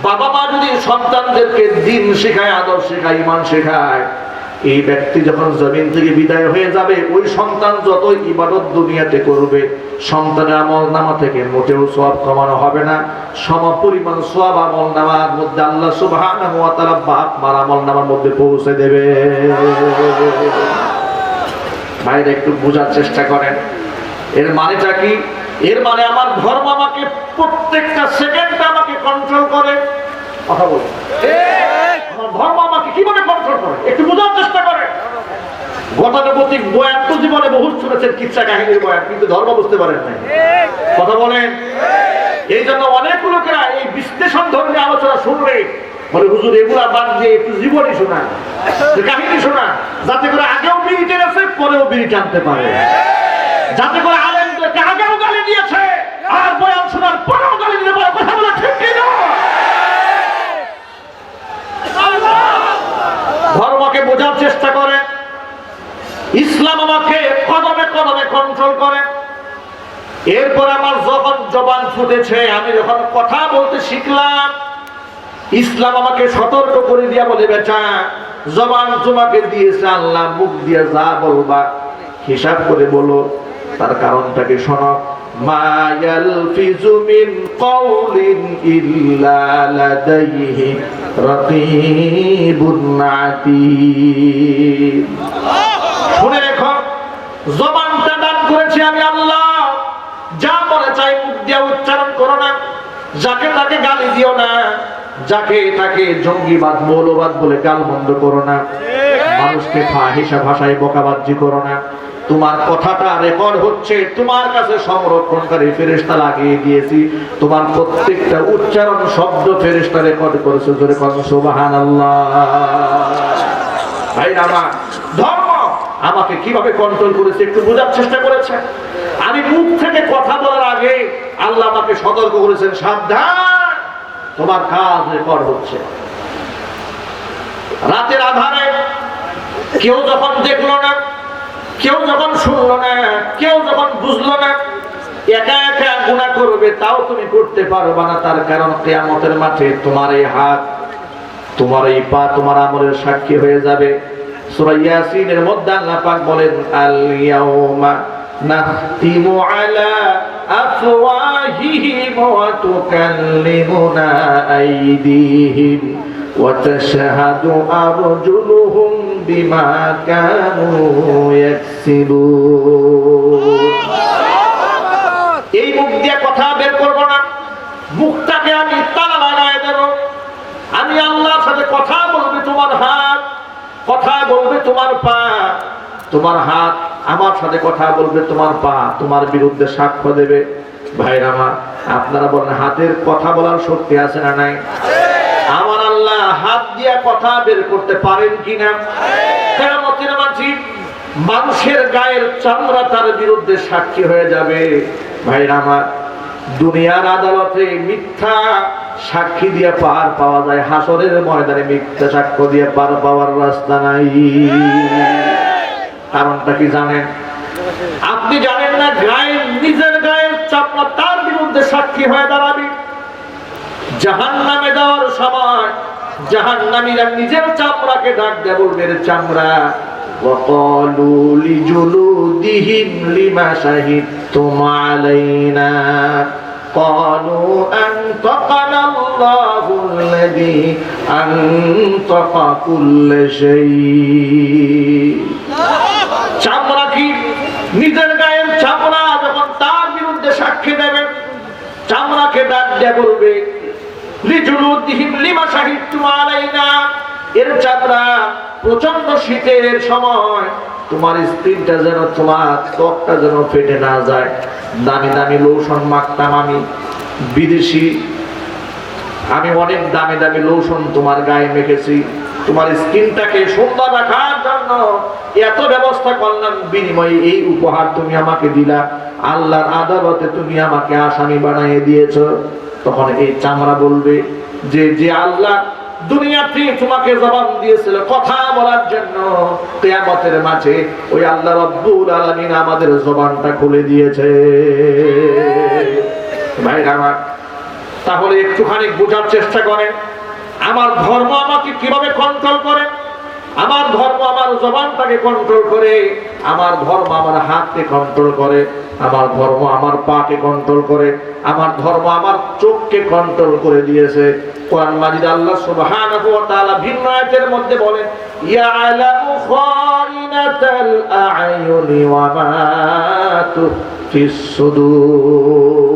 বাবা মা যদি সন্তানদেরকে দ্বীন শেখায়, আদব শেখায়, ঈমান শেখায়, এই ব্যক্তি যখন জমিন থেকে বিদায় হয়ে যাবে, ওই সন্তান যত ইবাদত দুনিয়াতে করবে, সন্তানের আমলনামা থেকে মোটেও সওয়াব কমানো হবে না। সমপরিমাণ সওয়াব আমলনামার মধ্যে আল্লাহ সুবহানাহু ওয়া তাআলা বাপ মার আমলনামার মধ্যে পৌঁছে দেবে। ভাইরা একটু বোঝার চেষ্টা করেন, এর মানেটা কি? এর মানে আমার ধর্ম আমাকে প্রত্যেকটা সেকেন্ডে আমাকে কন্ট্রোল করে। কথা বলুন, আমার ধর্ম আমাকে কিভাবে কন্ট্রোল করে একটু বোঝার চেষ্টা করে। গতানুগতিক বয়ান তো জীবনে বহুত শুনেছেন, কিচ্ছা কাহিনীর বয়ান, কিন্তু ধর্ম বুঝতে পারেন নাই। কথা বলেন। এই জন্য অনেক লোকেরা এই বিশ্লেষণ ধর্মী আলোচনা শুনলে বলে, হুজুর এগুলা বাদ দিয়ে একটু জীবনী শোনা, কাহিনী শোনা, যাতে করে আগেও বিড়ি টেনেছে পরেও বিড়ি টানতে পারে, যাতে করে আলেমদেরকে আগেও গালি দিয়েছে আর বয়ান শোনার পরেও গালি দিতে পারে। কথা বলে ঠিক কিনা? ধর্মকে বোঝার চেষ্টা করে। ইসলাম আমাকে কদমে কদমে কন্ট্রোল করে। এরপর আমার যখন জবান ফুটেছে, আমি যখন কথা বলতে শিখলাম, ইসলাম আমাকে সতর্ক করে দিয়া বলে, বেটা জবান তোমাকে দিয়েছে আল্লাহ, মুখ দিয়ে যা বলবা হিসাব করে বলো। তার কারণটাকে শোনো, মা ইয়ালফিজু মিন কাউলিন ইল্লা লাদাইহি রাকীবুন আতীদ। শুনে রেখো, জবানটা দান করেছি আমি আল্লাহ, যা মনে চাই মুখ দিয়ে উচ্চারণ করো না, যাকে তাকে গালি দিও না, যাকে তাকে জঙ্গিবাদ মৌলবাদ বলে গালমন্দ করো না, মানুষকে ফাহিশা ভাষায় বকাবাজি করো না। তোমার কথাটা রেকর্ড হচ্ছে, তোমার কাছে সংরক্ষণকারী ফেরেশতা লাগিয়ে দিয়েছি, তোমার প্রত্যেকটা উচ্চারণ শব্দ ফেরেশতা রেকর্ড করেছে। জোরে বলুন সুবহানাল্লাহ। ভাইরা আমার, ধর্ম আমাকে কিভাবে কন্ট্রোল করেছে একটু বোঝার চেষ্টা করেছে। আমি মুখ থেকে কথা বলার আগে আল্লাহ আমাকে সতর্ক করেছেন, সাবধান, তোমার কাজ রেকর্ড হচ্ছে। রাতের আধারে কেউ যখন দেখলো না, কেউ যখন শুনলো না, কেউ যখন বুঝলো না, একা একা গুনাহ করবে, তাও তুমি করতে পারবে না। তার কারণ কিয়ামতের মাঠে তোমার এই হাত, তোমার এই পা তোমার আমলের সাক্ষী হয়ে যাবে। সূরা ইয়াসিনের মধ্যে আল্লাহ পাক বলেন, আল ইয়াউমা নাখতিমু আলা আফওয়াহিহিম ওয়া তুকাল্লিমুনা আইদিহিম ওয়া তাশহাদু আরজুলুহুম বিমা কানু ইয়াকসিবুন। এই মুখ দিয়ে কথা বের করব না, মুখটাকে আমি তালা লাগায় দেব। আমি আল্লাহর সাথে কথা বলবে তোমার হাত, কথা বলবে তোমার পা, তোমার হাত আমার সাথে কথা বলবে তোমার পা, তোমার বিরুদ্ধে সাক্ষ্য দেবে। ভাইরা আমার, আপনারা বলেন হাতের কথা বলার শক্তি আছে না নাই? আমার আল্লাহ হাত দিয়ে কথা বের করতে পারেন কিনা? কিয়ামতের মাঠে মানুষের গায়ের চামড়া তার বিরুদ্ধে সাক্ষী হয়ে যাবে। ভাইরা আমার, দুনিয়ার আদালতে মিথ্যা সাক্ষী দিয়ে পার পাওয়া যায়, হাসরের ময়দানে মিথ্যা সাক্ষ্য দিয়ে পার পাওয়ার রাস্তা নাই। কারণটা কি জানেন? আপনি জানেন না, গায়ের নিজের গায়ের চামড়া তার বিরুদ্ধে সাক্ষী হয়ে দাঁড়াবে। জাহান্নামে যাওয়ার সময় জাহান্নামীরা নিজের চামড়াকে ডাক দেয়, বলবে চামড়া, وقالوا لجلودهم لما شهدتم علينا قالوا أنطقنا الله الذي أنطق كل شيء। চামড়া কি নিজের গায়ের চামড়া যখন তার বিরুদ্ধে সাক্ষী দেবে, চামড়াকে ডাক দিয়ে বলবে, লিজুলুদিহিম লিমা শাহিদতুম আলাইনা, এর চামড়া প্রচন্ড শীতের সময় তোমার স্কিনটা যেন, তোমার ত্বকটা যেন ফেটে না যায়। দামি দামি লোশন মাখতাম আমি, বিদেশি, আমি অনেক দামি দামি লোশন তোমার গায়ে মেখেছি, তোমার স্কিনটাকে সুন্দর রাখার জন্য এত ব্যবস্থা করলাম, বিনিময়ে এই উপহার তুমি আমাকে দিলা, আল্লাহর আদালতে তুমি আমাকে আসামি বানিয়ে দিয়েছো। তখন এই চামড়া বলবে যে, যে আল্লাহ দুনিয়াতে তোমাকে জবান দিয়েছিল কথা বলার জন্য, কিয়ামতের মাঝে ওই আল্লাহ রাব্বুল আলামিন আমাদের জবানটা খুলে দিয়েছে। ভাইরা আমার, তাহলে একটুখানি বোঝার চেষ্টা করেন আমার ধর্ম আমাকে কিভাবে কন্ট্রোল করে। আমার ধর্ম আমার জবানটাকে কন্ট্রোল করে, আমার ধর্ম আমার হাতকে কন্ট্রোল করে, আমার ধর্ম আমার পাকে কন্ট্রোল করে, আমার ধর্ম আমার চোখকে কন্ট্রোল করে দিয়েছে। কোরআন মাজিদ আল্লাহ সুবহানাহু ওয়া তাআলা ভিন্ন আয়াতের মধ্যে বলেন, ইয়ালামু খাইনাতাল আ'য়ুনি ওয়া মা তুফিস সুদূর।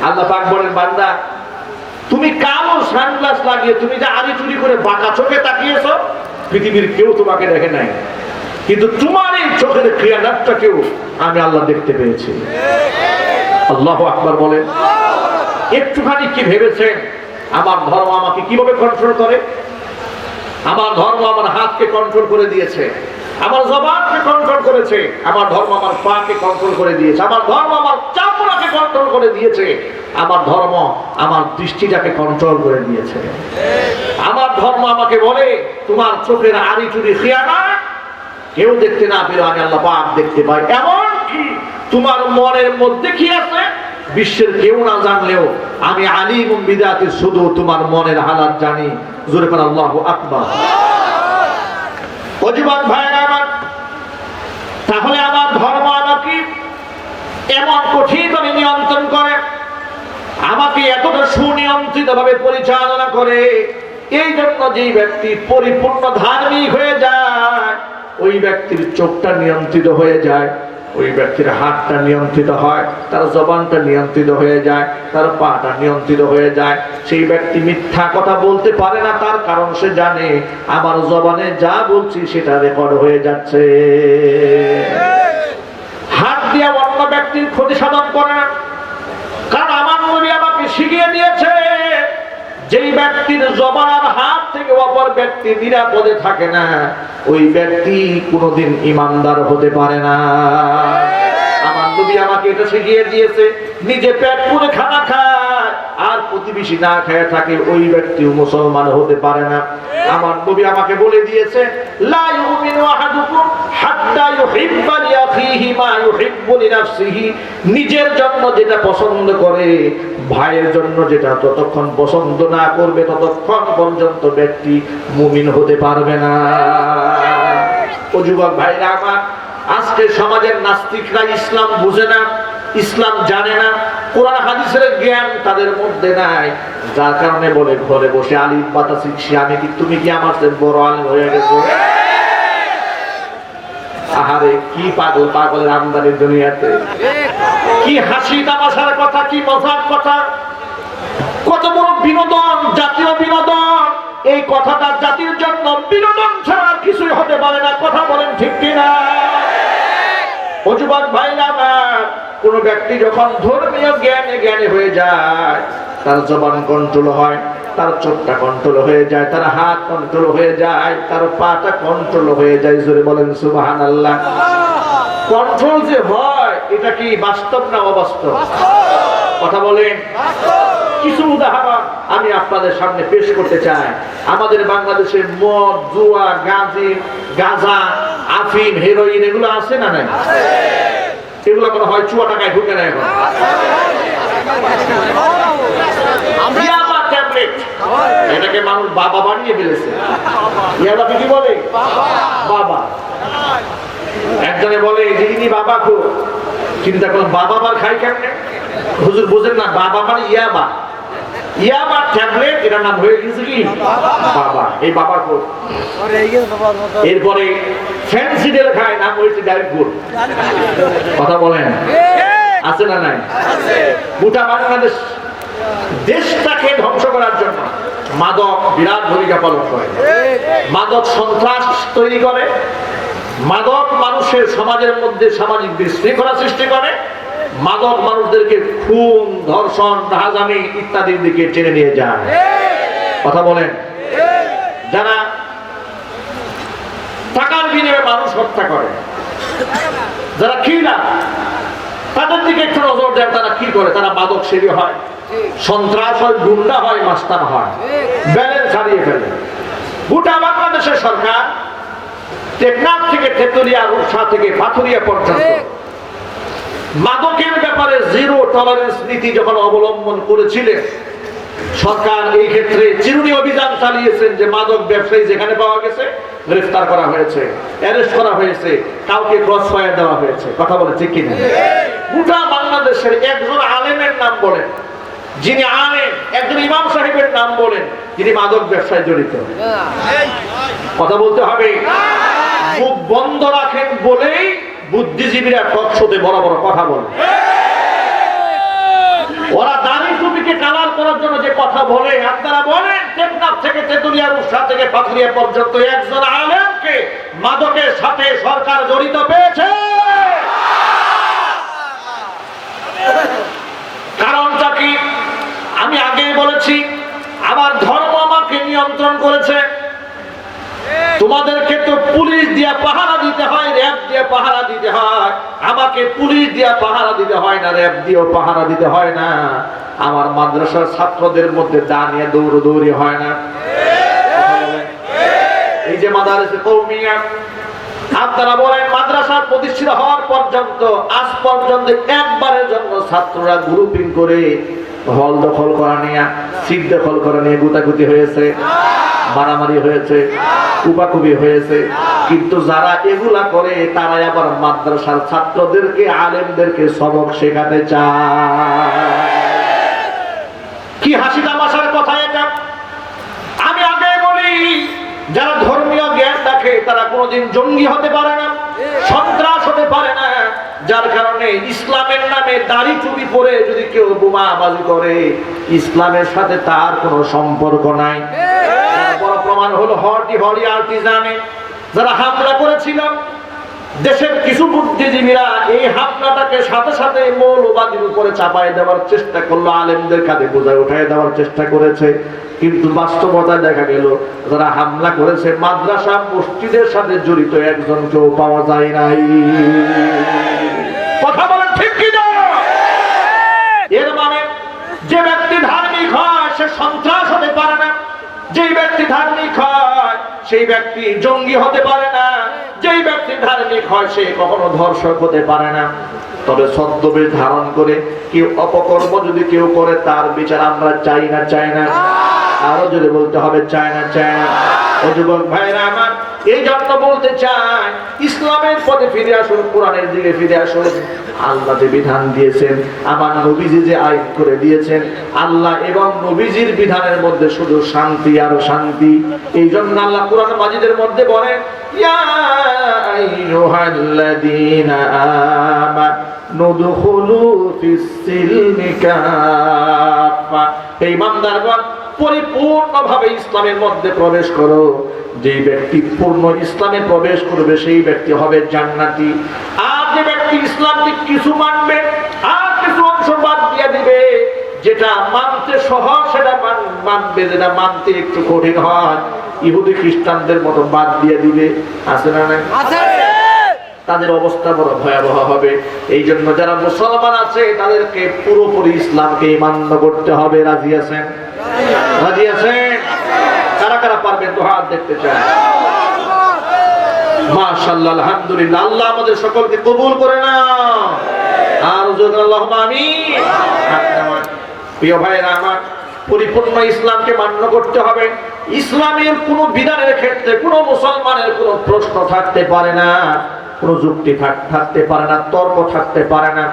আল্লাহ পাক বলেন, বান্দা তুমি কালো সানগ্লাস লাগিয়ে তুমি যে আড়ি চুরি করে বাঁকা চোখে তাকিয়েছো, পৃথিবীর কেউ তোমাকে দেখে নাই, কিন্তু তোমার এই চোখের খিয়ানাতটাকেও আমি আল্লাহ দেখতে পেয়েছি। আল্লাহু আকবার বলেন। একটুখানি কি ভেবেছেন আমার ধর্ম আমাকে কিভাবে কন্ট্রোল করে? আমার ধর্ম আমার হাতকে কন্ট্রোল করে দিয়েছে, আমার জবানকে কন্ট্রোল করেছে, আমার ধর্ম আমার পাকে কন্ট্রোল করে দিয়েছে, আমার ধর্ম আমার চামড়াকে কন্ট্রোল করে দিয়েছে, আমার ধর্ম আমার দৃষ্টিটাকে কন্ট্রোল করে দিয়েছে। আমার ধর্ম আমাকে বলে তোমার চোখের আড়ি চুরি খিয়ানাত কেউ দেখতে না পেলেও আমি আল্লাহ পাক দেখতে পাই। এমন কি তোমার মনের মধ্যে কি আছে বিশ্বের কেউ না জানলেও আমি আলিমুম বিদাতি শুধু তোমার মনের হালাত জানি। জোরে বলেন আল্লাহু আকবার। ও যুবক ভাইরা আমার, তাহলে আমার ধর্ম আমাকে এমন কঠিনভাবে নিয়ন্ত্রণ করে, আমাকে এতটা সুনিয়ন্ত্রিত ভাবে পরিচালনা করে, এই জন্য যেই ব্যক্তি পরিপূর্ণ ধার্মিক হয়ে যায় ওই ব্যক্তির চোখটা নিয়ন্ত্রিত হয়ে যায়, ওই ব্যক্তির হাতটা নিয়ন্ত্রিত হয়, তার জবানটা নিয়ন্ত্রিত হয়ে যায়, তার পাটা নিয়ন্ত্রিত হয়ে যায়। সেই ব্যক্তি মিথ্যা কথা বলতে পারে না, তার কারণ সে জানে আমার জবানে যা বলছি সেটা রেকর্ড হয়ে যাচ্ছে। হাত দিয়ে অন্য ব্যক্তির ক্ষতি সাধন করে না, কারণ আমার নবী আমাকে শিখিয়ে দিয়েছে যেই ব্যক্তির জবান আর হাত থেকে অপর ব্যক্তি নিরাপদে থাকে না ওই ব্যক্তি কোনোদিন ঈমানদার হতে পারে না। আমার নবী আমাকে এটা শিখিয়ে দিয়েছে, নিজে পেট পুরে খানা খায় আর প্রতিবেশী না খেয়ে থাকে ওই ব্যক্তিও মুসলমান হতে পারে না। আমার নবী আমাকে বলে দিয়েছে, লা ইউমিনু আহাদুকুম হাত্তা ইউহিব্বা লিআখিহি মা ইউহিব্বু লিনাফসিহি। নিজের জন্য যেটা পছন্দ করে ভাইয়ের জন্য যেটা ততক্ষণ পছন্দ না করবে ততক্ষণ পর্যন্ত ব্যক্তি মুমিন হতে পারবে না। ও যুবক ভাইরা আমার, আজকে সমাজের নাস্তিকরা ইসলাম বুঝে না, ইসলাম জানে না, কোরআন হাদিসের জ্ঞান তাদের মধ্যে নাই, যার কারণে বলে ঘরে বসে আলিম পাতা শিখছি আমি, কি তুমি কি আমার চেয়ে বড় আলিম হয়ে গেছো? আহারে কি পাগল, পাগলের আমদানি দুনিয়াতে, কি হাসি তামাশার কথা, কি মজার কথা, কত বড় বিনোদন, জাতীয় বিনোদন। এই কথাটা জাতির জন্য বিনোদন ছাড়া কিছুই হতে পারে না। কথা বলেন ঠিক কিনা? ও যুবক ভাইরা আমার, কোন ব্যক্তি যখন ধর্মীয় জ্ঞানে জ্ঞানী হয়ে যায় তার জবান কন্ট্রোল হয়, তার চোখটা কন্ট্রোল হয়ে যায়, তার হাত কন্ট্রোল হয়ে যায়, তার পাটা কন্ট্রোল হয়ে যায়। জোরে বলেন সুবহানাল্লাহ। কন্ট্রোল যে হয় এটা কি বাস্তব না অবাস্তব? কথা বলেন। কিছু উদাহরণ আমি আপনাদের সামনে পেশ করতে চাই। আমাদের বাংলাদেশে মদ, জুয়া, গাঁজা, আফিম, হেরোইন এগুলো আছে না নাই? এগুলো মনে হয় চুয়া টাকায় ঢুকে না এখন। ইয়াবা ট্যাবলেট, এটাকে মানুষ বাবা বানিয়ে ফেলেছে। ইয়াবাকে কি বলে? বাবা। একজনে বলে যে ইনি বাবা খো, চিন্তা করুন বাবা মার খাই কেমনে? হুজুর বোঝেন না, বাবা মানে ইয়াবা, ইয়াবা ট্যাবলেট, এটার নাম হয়ে গেছে কি বাবা। এই বাবা খো। এরপরে ফ্যান্সিডেল খায়, নাম হয়েছে ডাইভুর। কথা বলেন আছে না নাই? গোটা বাংলাদেশ দেশটাকে ধ্বংস করার জন্য মাদক বিরাট ভূমিকা পালন করে। মাদক সন্ত্রাস তৈরি করে, মাদক মানুষের সমাজের মধ্যে সামাজিক বিশৃঙ্খলা সৃষ্টি করে, মাদক মানুষদেরকে খুন, ধর্ষণ, রাহাজানি ইত্যাদির দিকে টেনে নিয়ে যায়। কথা বলেন। যারা টাকার বিনিময়ে মানুষ হত্যা করে, যারা কিনা তাদের দিকে একটু নজর দেন, তারা কি করে? তারা মাদক সেবী হয়, সন্ত্রাস হয়, গুন্ডা হয়, মাস্তান হয়, ব্যালেন্স হারিয়ে ফেলে। গোটা বাংলাদেশের সরকার টেকনাফ থেকে তেতুলিয়া, রূপসা থেকে পাথুরিয়া পর্যন্ত মাদকের ব্যাপারে জিরো টলারেন্স নীতি যখন অবলম্বন করেছিলেন, সরকার এই ক্ষেত্রে চিরুনি অভিযান চালিয়েছেন যে মাদক ব্যবসায়ী যেখানে পাওয়া গেছে গ্রেফতার করা হয়েছে, অ্যারেস্ট করা হয়েছে, কাউকে ক্রস ফায়ার দেওয়া হয়েছে। কথা বলে ঠিক কিনা? গোটা বাংলাদেশের একজন আলেমের নাম বলেন যিনি আলেম, একজন ইমাম সাহেবের নাম বলেন যিনি মাদক ব্যবসায় জড়িত। কথা বলতে হবে। মুখ বন্ধ রাখেন বলেই বুদ্ধিজীবীরা টকশোতে বড় বড় কথা বলে। ওরা দাড়ি টুপিকে কালার করার জন্য যে কথা বলে, আপনারা বলেন টেকনাফ থেকে তেতুলিয়া, রূপসা থেকে পাথুরিয়া পর্যন্ত একজন আলেমকে মাদকের সাথে সরকার জড়িত পেয়েছে? কারণটা কি? আমি আগে বলেছি, আমার ধর্ম আমাকে নিয়ন্ত্রণ করেছে। তোমাদেরকে তো পুলিশ দিয়ে পাহারা দিতে হয়, র‍্যাব দিয়ে পাহারা দিতে হয়। আমাকে পুলিশ দিয়ে পাহারা দিতে হয় না, র‍্যাব দিয়েও পাহারা দিতে হয় না। আমার মাদ্রাসার ছাত্রদের মধ্যে দাঁড়িয়ে দৌড়দৌড়ি হয় না। এই যে মাদ্রাসা কওমিয়া, আপনারা বলেন মাদ্রাসা প্রতিষ্ঠিত হওয়ার পর্যন্ত আজ পর্যন্ত একবারের জন্য ছাত্ররা গ্রুপিং করে হল দখল করা নিয়ে, সিট দখল করা নিয়ে গুতাগুতি হয়েছে, মারামারি হয়েছে, কুপাকুপি হয়েছে। কিন্তু যারা এগুলা করে তারাই আবার মাদ্রাসার ছাত্রদেরকে, আলেমদেরকে সবক শেখাতে চায়। কি হাসি তামাশার কথা এটা! আমি আগে বলি, যারা ধর্মীয় জ্ঞান রাখে তারা কোনোদিন জঙ্গি হতে পারে না, সন্ত্রাস হতে পারে না। যার কারণে ইসলামের নামে দাড়ি টুপি পরে যদি কেউ বোমাবাজি করে, ইসলামের সাথে তার কোনো সম্পর্ক নাই। বড় প্রমাণ হলো হলি আর্টিজানে যারা হামলা করেছিল, দেশের কিছু বুদ্ধিজীবীরা এই হামলাটাকে সাথে সাথে মৌলবাদীর উপরে চাপায় দেওয়ার চেষ্টা করলো, আলেমদের কাঁধে বোঝায় উঠায় দেওয়ার চেষ্টা করেছে। কিন্তু বাস্তবতায় দেখা গেল যারা হামলা করেছে মাদ্রাসা মসজিদের সাথে জড়িত একজন কেউ পাওয়া যায় নাই। কথা বলেন ঠিক কি না? এর মানে যে ব্যক্তি ধার্মিক হয় সে সন্ত্রাস হতে পারে না, যেই ব্যক্তি ধার্মিক হয় সেই ব্যক্তি জঙ্গি হতে পারে না, যেই ব্যক্তি ধার্মিক হয় সে কখনো ধর্ষক হতে পারে না। তবে ছদ্মবেশ ধারণ করে কেউ অপকর্ম যদি কেউ করে তার বিচার আমরা চাই না, চাই না। আরো যদি বলতে হবে চাই না, চাই না। ও যুবক ভাইরা আমার, এই জন্য বলতে চাই ইসলামের পথে ফিরে আসুন, কোরআনের দিকে ফিরে আসুন। আল্লাহ যে বিধান দিয়েছেন, আমার নবীজি যে আইন করে দিয়েছেন, আল্লাহ এবং নবীজির বিধানের মধ্যে শুধু শান্তি আর শান্তি। এই জন্য আল্লাহ কোরআন মাজিদের মধ্যে বলেন, ইয়া আইয়ুহাল্লাযীনা আমানু দুখুলু ফিস-সিলমি কাফা। হে ঈমানদারগণ, পরিপূর্ণভাবে ইসলামের মধ্যে প্রবেশ করো। যে ব্যক্তি পূর্ণ ইসলামে প্রবেশ করবে সেই ব্যক্তি হবে জান্নাতি। আর যে ব্যক্তি ইসলামকে কিছু মানবে আর কিছু অংশ বাদ দিয়ে দিবে, যেটা মানতে সহজ সেটা মানবে, যেটা মানতে একটু কঠিন হয় ইহুদি খ্রিস্টানদের মতো বাদ দিয়ে দিবে। আছে না? তাদের অবস্থা বড় ভয়াবহ হবে। এই জন্য যারা মুসলমান আছে তাদেরকে পুরোপুরি ইসলামকে মান্য করতে হবে। রাজি আছেন? রাজি আছেন? কারা কারা পারবেন তো হাত দেখতে চায়? মাশাআল্লাহ, আলহামদুলিল্লাহ। আল্লাহ আমাদের সকলকে কবুল করে নাও। আর আল্লাহুম্মা আমিন। প্রিয় ভাইরা আমার, পরিপূর্ণ ইসলামকে মান্য করতে হবে। ইসলামের কোন বিধানের ক্ষেত্রে কোন মুসলমানের কোন প্রশ্ন থাকতে পারে না, কোন যুক্তি থাকতে পারে না, তর্ক থাকতে পারে না।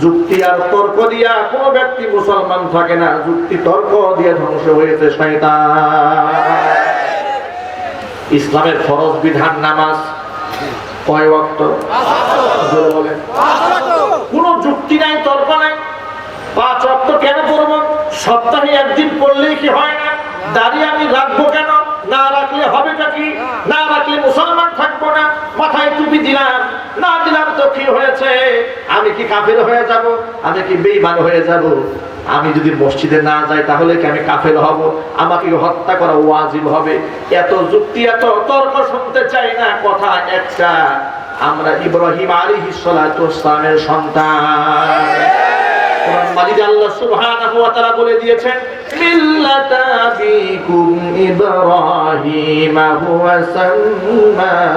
যুক্তি আর তর্ক দিয়া কোন ব্যক্তি মুসলমান থাকে না, যুক্তি তর্ক দিয়ে ধ্বংস হয়েছে শয়তান। ইসলামের ফরজ বিধান নামাজ কয় ওয়াক্ত? কোন যুক্তি নাই, তর্ক নাই। 5 ওয়াক্ত কেন পড়ব? সপ্তাহে একদিন পড়লেই কি হয় না? দাড়ি আমি রাখবো কেন? না রাখলে হবেটা কি? না রাখলে মুসলমান থাকবো না। মাথায় টুপি দিলাম, না দিলাম তো কি হয়েছে? আমি কি কাফের হয়ে যাব? আমি কি বেঈমান হয়ে যাব? আমি যদি মসজিদে না যাই তাহলে কি আমি কাফের হব? আমাকে হত্যা করা ওয়াজিব হবে? এত যুক্তি এত তর্ক শুনতে চাই না। কথা একটা, আমরা ইব্রাহিম আলাইহিস সালাতু ওয়াস সালামের সন্তান। কোরআন মাজিদে আল্লাহ সুবহানাহু ওয়া তাআলা বলে দিয়েছেন মিল্লাতা আবিকুম ইব্রাহিম হুয়া সাম্মাকুমুল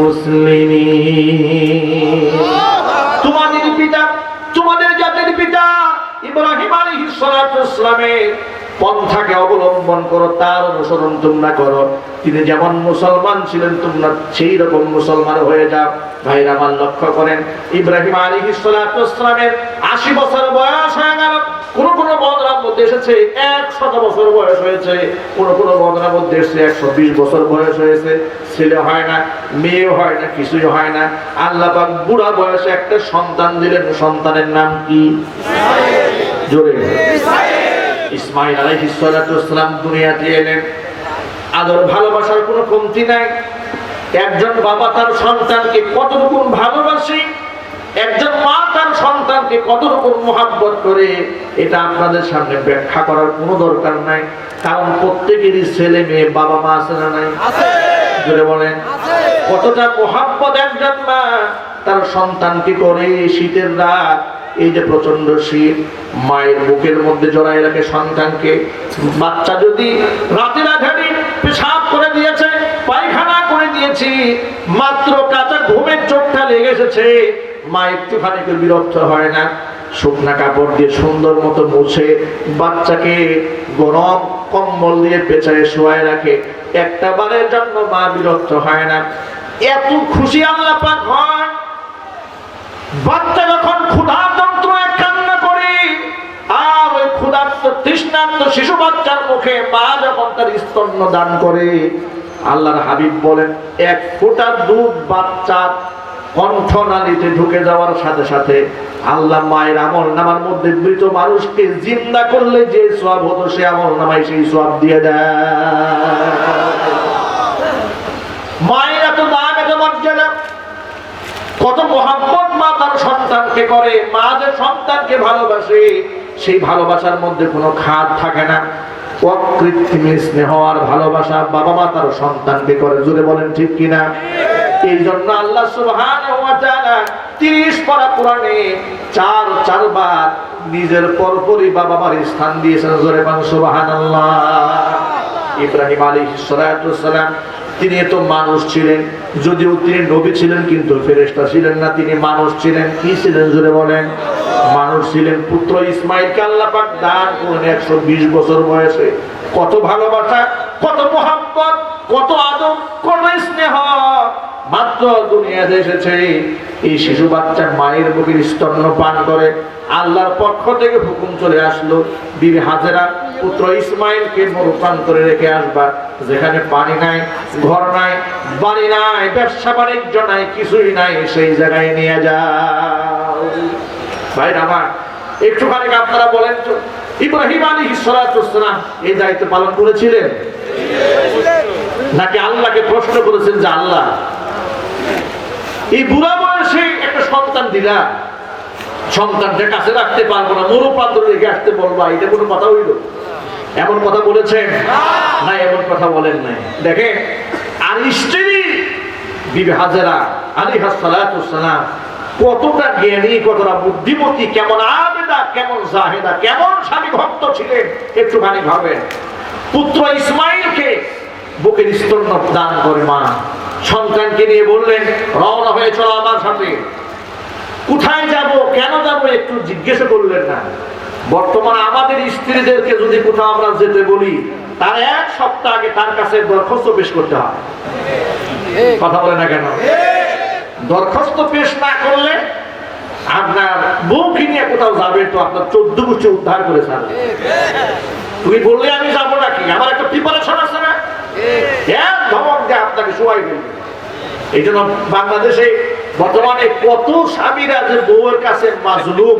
মুসলিমিন। তোমাদের পিতা, তোমাদের জাতির পিতা ইব্রাহিম আলাইহিস সালাতু ওয়াস সালামের পন্থাকে অবলম্বন করো, তার অনুসরণ তোমরা করো। তিনি যেমন মুসলমান ছিলেন তোমরা সেই রকম মুসলমান হয়ে যাও। ভাইরা আমার লক্ষ্য করেন, ইব্রাহিম আলাইহিস সালাতু ওয়াস সালামের 80 বছর বয়স হয়ে গেল। কোন কোন বর্ণনার মধ্যে এসেছে 100 বছর বয়স হয়েছে, কোন কোন বর্ণনার মধ্যে এসেছে 120 বছর বয়স হয়েছে। ছেলে হয় না, মেয়ে হয় না, কিছুই হয় না। আল্লাহ পাক বুড়া বয়সে একটা সন্তান দিলেন। সন্তানের নাম কি? জোরে ইসমাইল আলাইহিস সালাতু ওয়াস সালাম দুনিয়াতে এলেন। আদর ভালোবাসার কোনো কমতি নাই। একজন বাবা তার সন্তানকে কতটুকু ভালোবাসে, একজন মা তার সন্তানকে কতটুকু মহব্বত করে, এটা আপনাদের সামনে ব্যাখ্যা করার কোনো দরকার নাই। কারণ প্রত্যেকেরই ছেলে মেয়ে বাবা মা আছে না নাই? জোরে বলেন, কতটা মহব্বত একজন মা তার সন্তানকে করে। শীতের রাত, এই যে প্রচন্ড শীত, মায়ের বুকের মধ্যে জড়াই রাখে সন্তানকে। বাচ্চা যদি রাতের আধারে পেশাব করে দিয়েছে, পায়খানা করে দিয়েছি, মাত্র কাঁচা ঘুমের চোখটা লেগে এসেছে, মা একটুখানি বিরক্ত হয় না? শুকনা কাপড় দিয়ে সুন্দর মতো মুছে বাচ্চাকে গরম কম্বল দিয়ে পেঁচায় শোয়ায় রাখে। একটা বারের জন্য মা বিরক্ত হয় না। এত খুশি আল্লাহ পাক হয় বাচ্চা যখন ক্ষুধার যন্ত্রণায় কান্না করে, আর ওই ক্ষুধার্ত তৃষ্ণার্ত শিশু বাচ্চার মুখে মা যখন তার স্তন্য দান করে, আল্লাহর হাবিব বলেন 1 ফোঁটা দুধ বাচ্চার কণ্ঠনালীতে ঢুকে যাওয়ার সাথে সাথে আল্লাহ মায়ের আমল নামার মধ্যে মৃত মানুষকে জিন্দা করলে যে সওয়াব হতো সে আমল নামায় সেই সওয়াব দিয়ে দেয়। মায়ের এত দাম, এত মর্যাদা, কত মহব্বত মা তার সন্তানকে করে। মা যে সন্তানকে ভালোবাসে, সেই ভালোবাসার মধ্যে কোনো খাদ থাকে না। অকৃত্রিম স্নেহ আর ভালোবাসা বাবা মা তার সন্তানকে করে। জোরে বলেন ঠিক কিনা? এই জন্য আল্লাহ সুবহানাহু ওয়া তাআলা 30 পারা কোরআনে 4 বার নিজের পরপরই বাবা মার স্থান দিয়েছেন। জোরে বলেন সুবহানাল্লাহ। ইব্রাহিম আলাইহিস সালাতু ওয়াস সালাম তিনি তো মানুষ ছিলেন, যদিও তিনি নবী ছিলেন কিন্তু ফেরেশতা ছিলেন না, তিনি মানুষ ছিলেন। কি ছিলেন? জোরে বলেন। মানুষ ছিলেন। পুত্র ইসমাইলকে আল্লাহ পাক দান করলেন 120 বছর বয়সে। কত ভালোবাসা, কত মহব্বত, কত আদর, কত স্নেহ মাত্র দুনিয়াতে এসেছে। এই শিশু বাচ্চা মায়ের বুকের স্তন্য পান করে। আল্লাহর পক্ষ থেকে হুকুম চলে আসলো, বিবি হাজেরা পুত্র ইসমাইলকে মরুপ্রান্তরে রেখে আসবা। যেখানে পানি নাই, ঘর নাই, বাড়ি নাই, ব্যবসা বাণিজ্য নাই, কিছুই নাই, সেই জায়গায় নিয়ে যাও। ভাইরা আমার, একটুখানি আপনারা বলেন তো, ইব্রাহিম আলাইহিস সালাতু ওয়াস সালাম এই দায়িত্ব পালন করেছিলেন নাকি আল্লাহকে প্রশ্ন করেছেন যে আল্লাহ এই বুড়া বয়সে একটা সন্তান দিলা, সন্তানটা কাছে রাখতে পারবো না, মরুপ্রান্তরে রেখে আসতে বলবা, এটা কোনো কথা হইল? এমন কথা বলেছেন না? এমন কথা বলেন নাই। দেখেন, আর স্ত্রী বিবি হাজেরা আলাইহিস সালাতু ওয়াস সালাম কতটা জ্ঞানী, কতটা বুদ্ধিমতী, কেমন আবেদা, কেমন জাহেদা, কেমন স্বামী ভক্ত ছিলেন একটুখানি ভাবেন। পুত্র ইসমাইলকে বুকের স্তন্য দান করে মা সন্তানকে নিয়ে বললেন, রওনা হয়ে চলো আমার সাথে। কোথায় যাব, কেন যাব একটু জিজ্ঞেস করলেন না। বর্তমানে আমাদের স্ত্রীদেরকে যদি কোথাও আমরা যেতে বলি, তার 1 সপ্তাহ আগে তার কাছে দরখাস্ত পেশ করতে হয়। কথা বলে না কেন? দরখাস্ত পেশ না করলে আপনার বউকে নিয়ে কোথাও যাবে তো আপনার 14 গোষ্ঠী উদ্ধার করে ছাড়বে। তুমি বললে আমি যাবো নাকি, আমার একটা প্রিপারেশন আছে না, এক ধমক দিয়ে আপনাকে শোয়াই ফেলবে। এই জন্য বাংলাদেশে বর্তমানে কত স্বামীরা যে বউয়ের কাছে মাজলুম,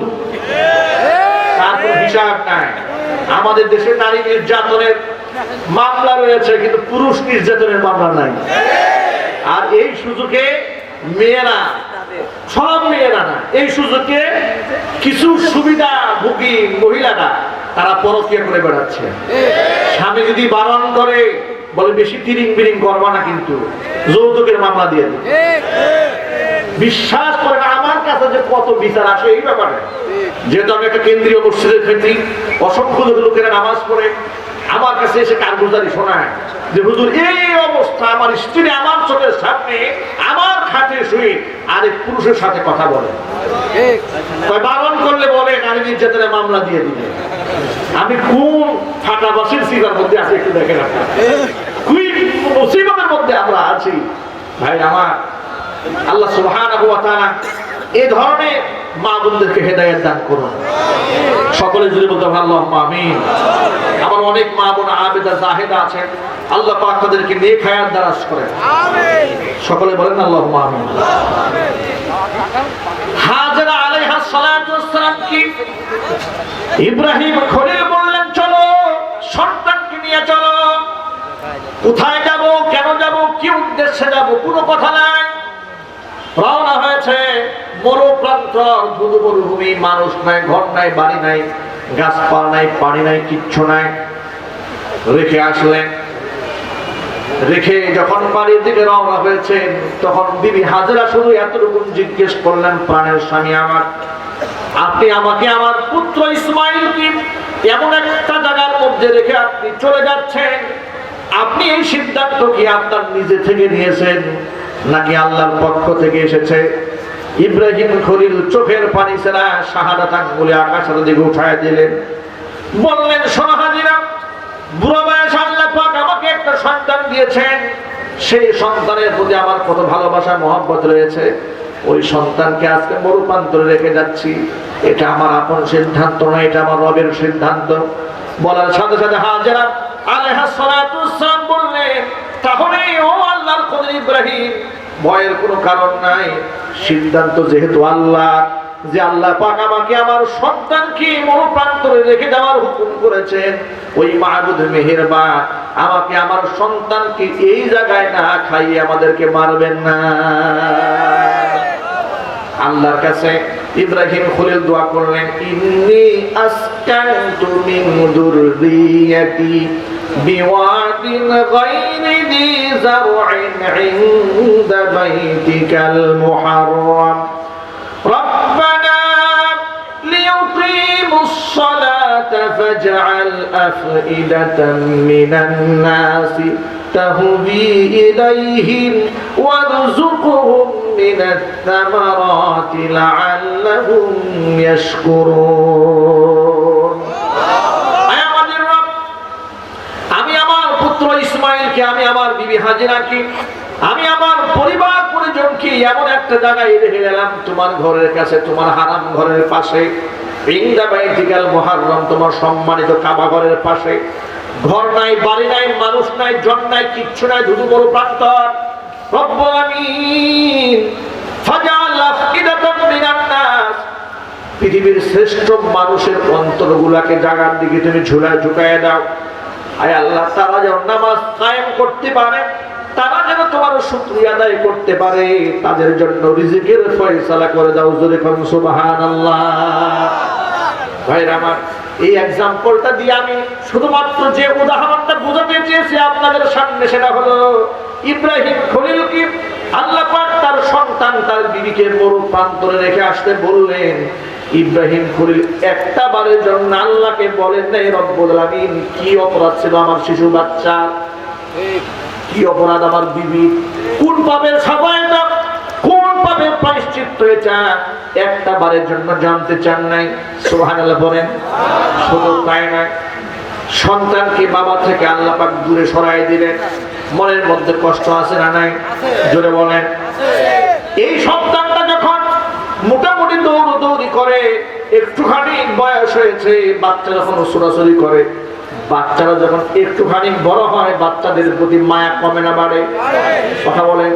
তার কোনো হিসাব নাই। আমাদের দেশে নারী নির্যাতনের মামলা রয়েছে, কিন্তু পুরুষ নির্যাতনের মামলা নাই। আর এই সুযোগে মেয়েরা, সব মেয়েরা না, এই সুযোগে কিছু সুবিধাভোগী মহিলারা তারা পরকীয়া করে বেড়াচ্ছে। স্বামী যদি বারণ করে, বলে বেশি তিরিং বিরিং করবা না, কিন্তু যৌতুকের মামলা দিয়ে দেবে। বিশ্বাস করে না, আমার কাছে যে কত বিচার আসে এই ব্যাপারে। যেহেতু আমি একটা কেন্দ্রীয় মসজিদের ক্ষেত্রে অসংখ্য লোকেরা নামাজ পড়ে আমার কাছে এসে কারগুজারি শোনায় যে হুজুর এই অবস্থা, আমার স্ত্রী আমার চোখের সামনে আমার খাটে শুয়ে আরেক পুরুষের সাথে কথা বলে, বারণ করলে বলে নারী নির্যাতনের মামলা দিয়ে দিবে। আমি কোন ফাটাবাসীর সিগার মধ্যে আছি একটু দেখেন আপনারা, কোন মুসিবতের মধ্যে আমরা আছি। ভাই আমার, আল্লাহ সুবহানাহু ওয়া তাআলা এই ধরনের মা বোনদেরকে হেদায়েত দান করুন। সকলে জুড়ে বলতে আল্লাহুম্মা আমিন। আমার অনেক মা বোন আবেদা জাহেদা আছেন, আল্লাহ পাক তাদেরকে নেক হায়াত দারাজ করেন। আমিন। সকলে বলেন আল্লাহুম্মা আমিন। হাজেরা আলাইহিস সালাতু ওয়াস সালাম কি ইব্রাহিম খলিল বললেন চলো, সন্তানকে নিয়ে চলো। কোথায় যাব, কেন যাব, কি উদ্দেশ্যে যাব, কোনো কথা নাই। রওনা হয়েছে মরু প্রান্তর, ধুধু মরুভূমি, মানুষ নাই, ঘর নাই, বাড়ি নাই, গাছপালা নাই, পানি নাই, কিচ্ছু নাই। রেখে আসলেন, রেখে যখন বাড়ির দিকে রওনা হয়েছেন তখন বিবি হাজেরা শুধু এতটুকু জিজ্ঞেস করলেন, প্রাণের স্বামী আমার, আপনি আমাকে আমার পুত্র ইসমাইলকে এমন একটা জায়গার মধ্যে রেখে আপনি চলে যাচ্ছেন, আপনি এই সিদ্ধান্ত কি আপনার নিজে থেকে নিয়েছেন নাকি আল্লাহর পক্ষ থেকে এসেছে? ইব্রাহিম খলিল চোখের পানি ছেড়া শাহাদাত আঙ্গুলে আকাশের দিকে উঠায় দিলেন, বললেন শোনো হাজিরা, বুড়ো বয়সে আল্লাহ পাক আমাকে একটা সন্তান দিয়েছেন, সেই সন্তানের প্রতি আমার কত ভালোবাসা মহব্বত রয়েছে, ওই সন্তানকে আজকে মরুপ্রান্তরে রেখে যাচ্ছি। এটা আমার আপন সিদ্ধান্ত নয়, এটা আমার রবের সিদ্ধান্ত। বলার সাথে সাথে হাজেরা আলাইহিস সালাতু ওয়াস সালাম বললেন, তাহলে ও আল্লাহর খলিল ইব্রাহিম, ভয়ের কোনো কারণ নাই। সিদ্ধান্ত যেহেতু আল্লাহ, যে আল্লাহ পাক আমাকে আমার সন্তানকে মরুপ্রান্তরে রেখে যাওয়ার হুকুম করেছেন, ওই মাহবুদ মেহেরবান আমাকে আমার সন্তানকে এই জায়গায় না খাইয়ে আমাদেরকে মারবেন না। আল্লাহর কাছে ইব্রাহিম খলিল দোয়া করলেন, ইন্নী আসকানতু মিন যুররিয়াতি বিওয়াদিন গায়রি যি যার'ইন ইনদা বাইতিকাল মুহাররাম রব্বানা লিয়ুকিমুস সালাতা ফাজআল আফইদাতাম মিনান নাসি তাহবি ইলাইহিম ওয়ারযুকহুম মিনাত তামারাতি লাআল্লাহুম ইয়াশকুরুন। আয় আমাদের রব, আমি আমার পুত্র ইসমাইলকে, আমি আমার বিবি হাজেরাকে, আমি আমার পরিবার পরিজনকে এমন একটা জায়গায় রেখে গেলাম তোমার ঘরের কাছে, তোমার হারাম ঘরের পাশে, ইনদা বাইতিকাল মুহাররাম, তোমার সম্মানিত কাবা ঘরের পাশে। ঘর নাই, বাড়ি নাই, মানুষ নাই, জন নাই, কিচ্ছু নাই, ধুধু মরু প্রান্তর। রব্বুল আমিন ফাজআল আফইদাতাম মিনান নাস, পৃথিবীর শ্রেষ্ঠ মানুষের অন্তরগুলোকে জায়গার দিকে তুমি ঝুঁকায় দাও। আয় আল্লাহ, তারা যেন নামাজ কায়েম করতে পারে, তারা যেন তোমার শুকরিয়া আদায় করতে পারে, তাদের জন্য রিজিকের ফয়সালা করে দাও। জোরে কোন সুবহানাল্লাহ। ভাইরা আমার, এই এক্সাম্পলটা দিয়ে আমি শুধুমাত্র যে উদাহরণটা বোঝাতে চেয়েছি আপনাদের সামনে, সেটা হলো ইব্রাহিম খলিলকে আল্লাহ পাক তার সন্তান, তার বিবিকে মরু প্রান্তরে রেখে আসতে বললেন। ইব্রাহিম খলিল একটা বারের জন্য আল্লাহকে বলেন নাই, রব্বুল আলামিন কি অপরাধ ছিল আমার শিশু বাচ্চা, কি অপরাধ আমার বিবি, কোন পাপের সাজাটা, কোন পাপের প্রায়শ্চিত্ত এটা, একটা বারের জন্য জানতে চান নাই। সুবহানাল্লাহ বলেন। শুধু তাই নয়, সন্তানকে বাবা থেকে আল্লাহ পাক দূরে সরাই দিলেন। মনের মধ্যে কষ্ট আছে না নাই? জোরে বলেন। এই সন্তানটা যখন মোটামুটি দৌড়ি করে, একটুখানি বয়স হয়েছে, বাচ্চা যখন ছোড়াছড়ি করে, বাচ্চারা যখন একটুখানি বড় হয়, বাচ্চাদের প্রতি মায়া কমে না বাড়ে? কথা বলেন।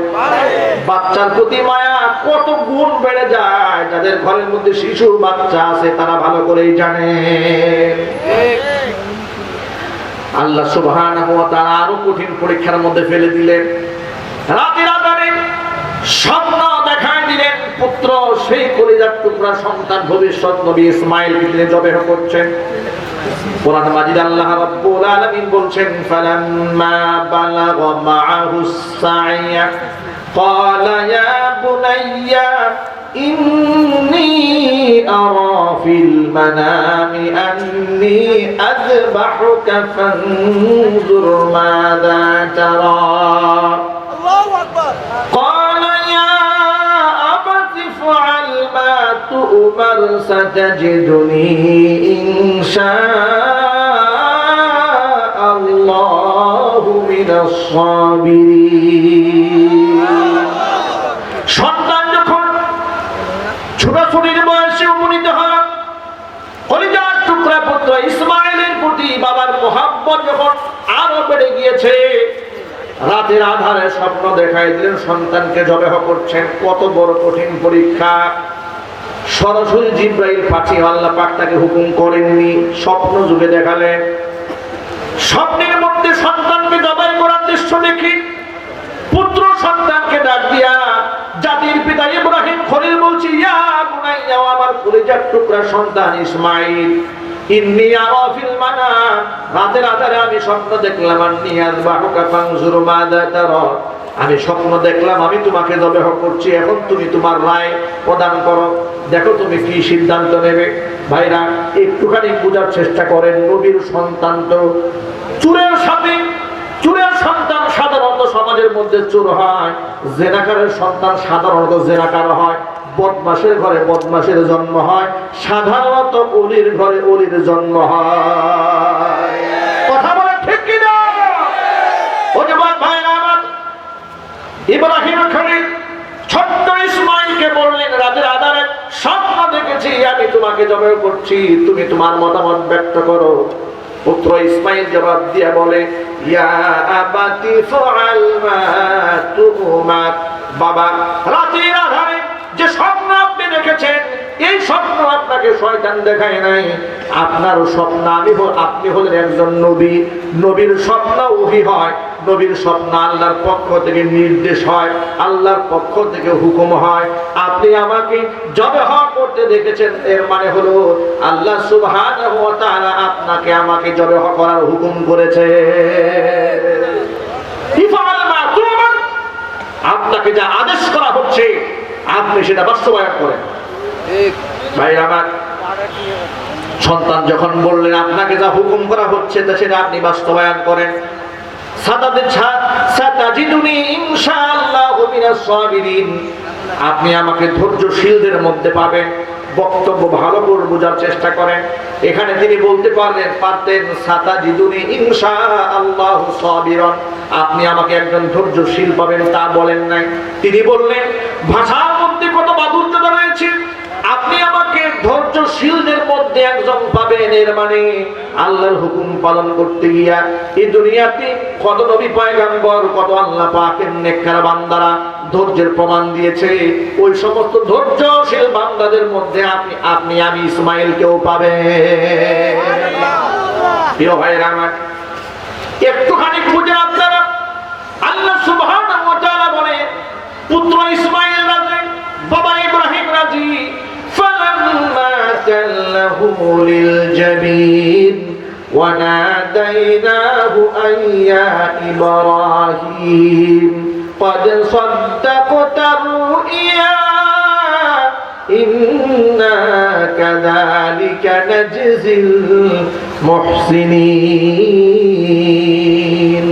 বাচ্চার প্রতি মায়া কত গুণ বেড়ে যায়। যাদের ঘরের মধ্যে শিশু বাচ্চা আছে তারা ভালো করেই জানে। আল্লাহ সুবহানাহু ওয়া তাআলা আরো কঠিন পরীক্ষার মধ্যে ফেলে দিলেন। রাতের আধারে স্বপ্ন দেখায় দিলেন, পুত্র সেই কলিজার টুকরা সন্তান ভবিষ্যৎ নবী ইসমাঈলকে তিনি জবেহ করছেন। কোরআন মাজিদ আল্লাহ রাব্বুল আলামিন বলছেন, ফালাম্মা বালাগা মাআহুস সা'য়া ক্বালা ইয়া বুনাইয়া ইন্নী আরা ফিল মানামি আন্নী আযবাহুকা ফানজুর মাযা তারা আল্লাহু আকবার। قال يا أبت افعل ما تؤمر ستجدني إن شاء الله من الصابرين সন্তান যখন ছোটাছুটির বয়সে উপনীত হয়, কলিজার টুকরা পুত্র ইসমাইলের প্রতি বাবার মোহাব্বত যখন আরো বেড়ে গিয়েছে, রাতের আধারে স্বপ্ন দেখাই দিলেন সন্তানকে জবেহ করছেন। কত বড় কঠিন পরীক্ষা! সরাসরি জিব্রাইল পাঠিয়ে আল্লাহ পাক তাকে হুকুম করেননি, স্বপ্ন যুগে দেখালেন। স্বপ্নের মধ্যে সন্তানকে জবাই করার দৃশ্য দেখি পুত্র সন্তানকে ডাক দিয়া জাতির পিতা ইব্রাহিম খলিল বলছি, ইয়া বুনাইয়া, আমার কলিজার টুকরা সন্তান ইসমাইল, ইন্নী আরা ফিল মানাম, রাতের আধারে আমি স্বপ্ন দেখলাম, আন্নী আযবাহুকা ফানজুর মাযা তারা, আমি স্বপ্ন দেখলাম আমি তোমাকে জবেহ করছি, এখন তুমি তোমার রায় প্রদান করো, দেখো তুমি কি সিদ্ধান্ত নেবে। ভাইরা, একটুখানি বোঝার চেষ্টা করেন, নবীর সন্তান তো চোরের সাথে, চোরের সন্তান সাধারণত সমাজের মধ্যে চোর হয়, জেনাকারের সন্তান সাধারণত জেনাকার হয়, বদমাশের ঘরে বদমাশের জন্ম হয়, সাধারণত অলির ঘরে অলির জন্ম হয়। কথা বলে ঠিক কি না? ও যে ভাইরা আমার, ইব্রাহিম খলিল ছোট্ট ইসমাইলকে বললেন, রাতের আধারে স্বপ্ন দেখেছি আমি তোমাকে জবাই করছি, তুমি তোমার মতামত ব্যক্ত করো। পুত্র ইসমাইল জবাব দিয়া বলে, ইয়া আবাতি ফাআল মা তুমার, বাবা, রাতের আধারে যে স্বপ্ন আপনি দেখেছেন, এই স্বপ্ন আপনাকে শয়তান দেখায় নাই, আপনার স্বপ্ন আপনি হলেন একজন নবী, নবীর স্বপ্ন ওহী হয়, নবীর স্বপ্ন আল্লাহর পক্ষ থেকে নির্দেশ হয়, আল্লাহর পক্ষ থেকে হুকুম হয়। আপনি আমাকে জবেহ করতে দেখেছেন, এর মানে হলো আল্লাহ সুবহানাহু ওয়া তাআলা আপনাকে আমাকে জবেহ করার হুকুম করেছে। ইফআল মা তুমার, আপনাকে যা আদেশ করা হচ্ছে আপনি সেটা বাস্তবায়ন করেন। ভাই আমার, সন্তান যখন বললেন আপনাকে যা হুকুম করা হচ্ছে তা সেটা আপনি বাস্তবায়ন করেন, সাতাজিদুনি ইনশাআল্লাহু মিনাস সাবিরিন, আপনি আমাকে ধৈর্যশীলদের মধ্যে পাবেন। বক্তব্য ভালো করে বোঝার চেষ্টা করেন। এখানে তিনি বলতে পারতেন সাতাজিদুনি ইনশাআল্লাহু সাবিরান, আপনি আমাকে একজন ধৈর্যশীল পাবেন, তা বলেন নাই। তিনি বললেন ভাষার মধ্যে কত মাধুর্যতা রয়েছে, আপনি আমাকে ধৈর্যশীলদের মধ্যে একজন পাবেন, এর মানে আল্লাহর হুকুম পালন করতে গিয়া এই দুনিয়াতে কত নবী পয়গম্বর, কত আল্লাহ পাকের নেককার বান্দারা ধৈর্যের প্রমাণ দিয়েছে, ওই সমস্ত ধৈর্যশীল বান্দাদের মধ্যে আমি ইসমাইলকেও পাবেন। প্রিয় ভাইরা আমার, একটুখানি খুঁজে আপনারা, আল্লাহ সুবহানাহু ওয়া তাআলা বলে পুত্র ইসমাইল রাজি, বাবা ইব্রাহিম রাজি। فلما تله للجبين وناديناه أن يا إبراهيم قد صدقت الرؤيا إنا كذلك نجزي المحسنين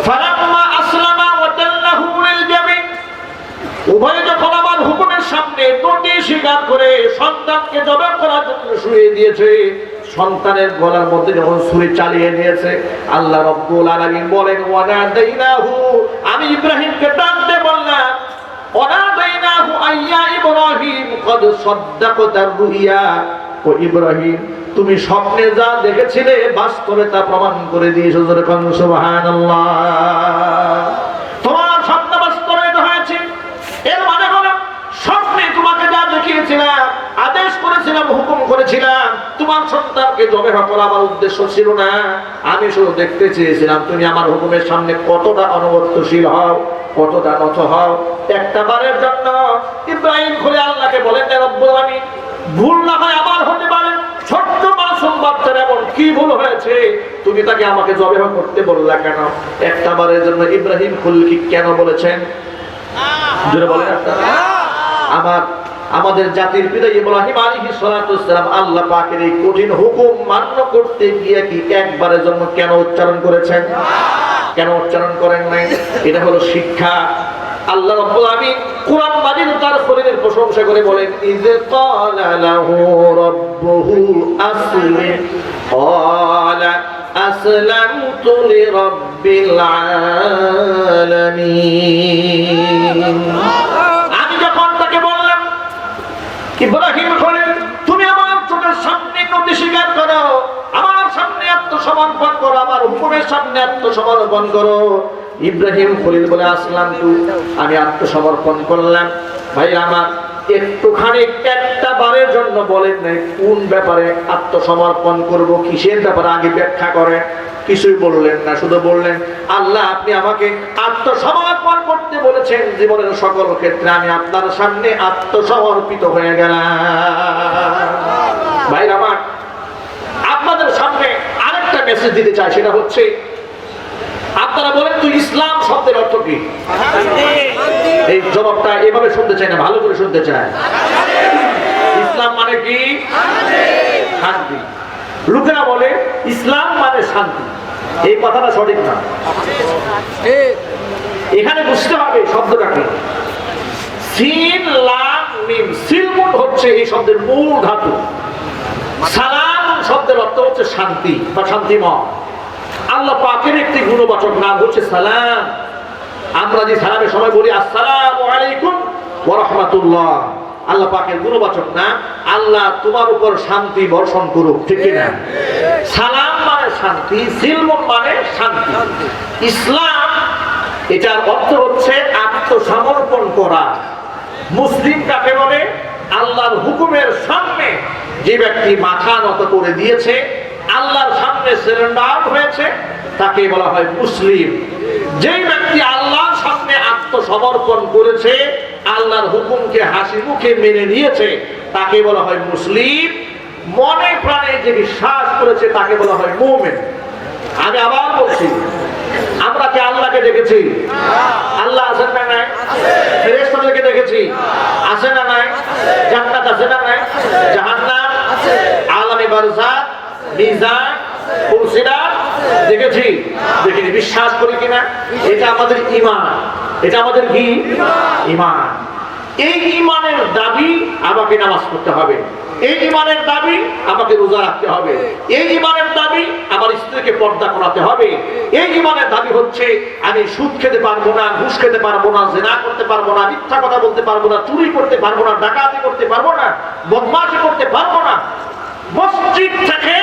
فلما أسلم وتله للجبين, উভয় যখন আমার হুকুমের সামনে নটি স্বীকার করে সন্তানকে জবাই করার জন্য শুয়ে দিয়েছে, সন্তানের গলার মধ্যে যখন ছুরি চালিয়ে দিয়েছে, আল্লাহ রাব্বুল আলামিন বলেন ওয়ানাদাইনাহু, আমি ইব্রাহিমকে ডাকতে বললাম, ওয়ানাদাইনাহু আইয়া ইব্রাহিম কদ সাদ্দাকতার রুইয়া, ও ইব্রাহিম তুমি স্বপ্নে যা দেখেছিলে বাস্তবে তা প্রমাণ করে দিয়েছো, সুবহানাল্লাহ। তোমার স্বপ্ন বাস্তবায়িত হয়েছে, এর মানে হলো স্বপ্নে তোমাকে যা দেখিয়েছিলাম, আদেশ করেছিলাম, হুকুম করেছিলাম, তোমার সন্তানকে জবেহ করা আমার উদ্দেশ্য ছিল না, আমি শুধু দেখতে চেয়েছিলাম তুমি আমার হুকুমের সামনে কতটা অনুগত্যশীল হও, কতটা নত হও। একটা বারের জন্য ইব্রাহিম খলিল আল্লাহকে বলেন, রব্বুল আলামিন, ভুল না হয় আমার হতে পারে, ছোট্ট মাসুম বাচ্চার এমন কি ভুল হয়েছে তুমি তাকে আমাকে জবেহ করতে বললা কেন? একটা বারের জন্য ইব্রাহিম খলিল কি কেন বলেছেন? জোরে বলেন আপনারা। আমাদের জাতির পিতা ইব্রাহিম আলাইহিস সালাতু ওয়াসসালাম আল্লাহ পাকের এই কঠিন হুকুম মান্য করতে গিয়ে কি একবারের জন্য কেন উচ্চারণ করেছেন? কেন উচ্চারণ করেন নাই? এটা হলো শিক্ষা। আল্লাহ রাব্বুল আলামিন কুরআন মাজিদ তার খলিলের প্রশংসা করে বলেন, ইয ক্বালা লাহু রাব্বুহু আসলিম ক্বালা আসলামতু লিরাব্বিল আলামিন। আমি যখন তাকে বললাম, ইব্রাহিম খলিল, তুমি আমার চোখের সামনে নদী স্বীকার করো, আমার সামনে আত্মসমর্পণ করো, আমার হুকুমের সামনে আত্মসমর্পণ করো। ইব্রাহিম খলিল বলে আসলাম তু, আমি আত্মসমর্পণ করলাম। ভাই আমার একটুখানি একটা বারের জন্য বলেন নাই কোন ব্যাপারে আত্মসমর্পণ করব, কিসের ব্যাপারে আগে ব্যাখ্যা করে কিছুই বললেন না। শুধু বললেন, আল্লাহ আপনি আমাকে আত্মসমর্পণ করতে বলেছেন, জীবনের সকল ক্ষেত্রে আমি আপনার সামনে আত্মসমর্পিত হয়ে গেলাম। ভাই আমার আপনাদের সামনে আরেকটা মেসেজ দিতে চাই, সেটা হচ্ছে আপনারা বলেন তো ইসলাম শব্দের অর্থ কি? এই জবাবটা এভাবে শুনতে চাই না, ভালো করে শুনতে চাই। ইসলাম মানে কি? শান্তি। লোকেরা বলে ইসলাম মানে শান্তি, এই কথাটা সঠিক না। এখানে বুঝতে হবে শব্দটা কি। সিন লাম মিম, সিলমুন হচ্ছে এই শব্দের মূল ধাতু। সালাম শব্দের অর্থ হচ্ছে শান্তি বা শান্তিময়। আল্লাহ পাকের একটি গুণবাচক নাম হচ্ছে সালাম। আমরা যে সালামের সময় বলি আসসালামু আলাইকুম ওয়া রাহমাতুল্লাহ, আল্লাহ পাকের গুণবাচক নাম। আল্লাহ তোমার উপর শান্তি বর্ষণ করুক, ঠিক কিনা? সালাম মানে শান্তি, সিলমুন মানে শান্তি। ইসলাম এটার অর্থ হচ্ছে আত্মসমর্পণ করা। মুসলিম কাকে বলে? আল্লাহর হুকুমের সামনে যে ব্যক্তি মাথা নত করে দিয়েছে, আল্লাহর সামনে সারেন্ডার হয়েছে, তাকে বলা হয় মুসলিম। যেই ব্যক্তি আল্লাহর সামনে আত্মসমর্পণ করেছে, আল্লাহর হুকুমকে হাসি মুখে মেনে নিয়েছে, তাকে বলা হয় মুসলিম। মনে প্রাণে যে বিশ্বাস করেছে তাকে বলা হয় মুমিন। আমি আবার বলছি, আমরা কি আল্লাহকে দেখেছি? আল্লাহ আছেন না নাই? ফেরেশতাদেরকে দেখেছি, আছে না নাই? জান্নাত আছে না নাই? জাহান্নাম, আলামে বারজাখ, মিজান, ফুলসিরাত দেখেছি, দেখিনি। বিশ্বাস করি কিনা? এটা আমাদের ঈমান। এটা আমাদের কি? ঈমান। এই ঈমানের দাবি আমাকে নামাজ পড়তে হবে, এই ঈমানের দাবি আমাকে রোজা রাখতে হবে, এই ঈমানের দাবি আমার স্ত্রীকে পর্দা করাতে হবে, এই ঈমানের দাবি হচ্ছে আমি সুদ খেতে পারবো না, ঘুষ খেতে পারবো না, জিনা করতে পারবো না, মিথ্যা কথা বলতে পারবো না, চুরি করতে পারবো না, ডাকাতি করতে পারবো না, বদমাশি করতে পারবো না। মসজিদ থেকে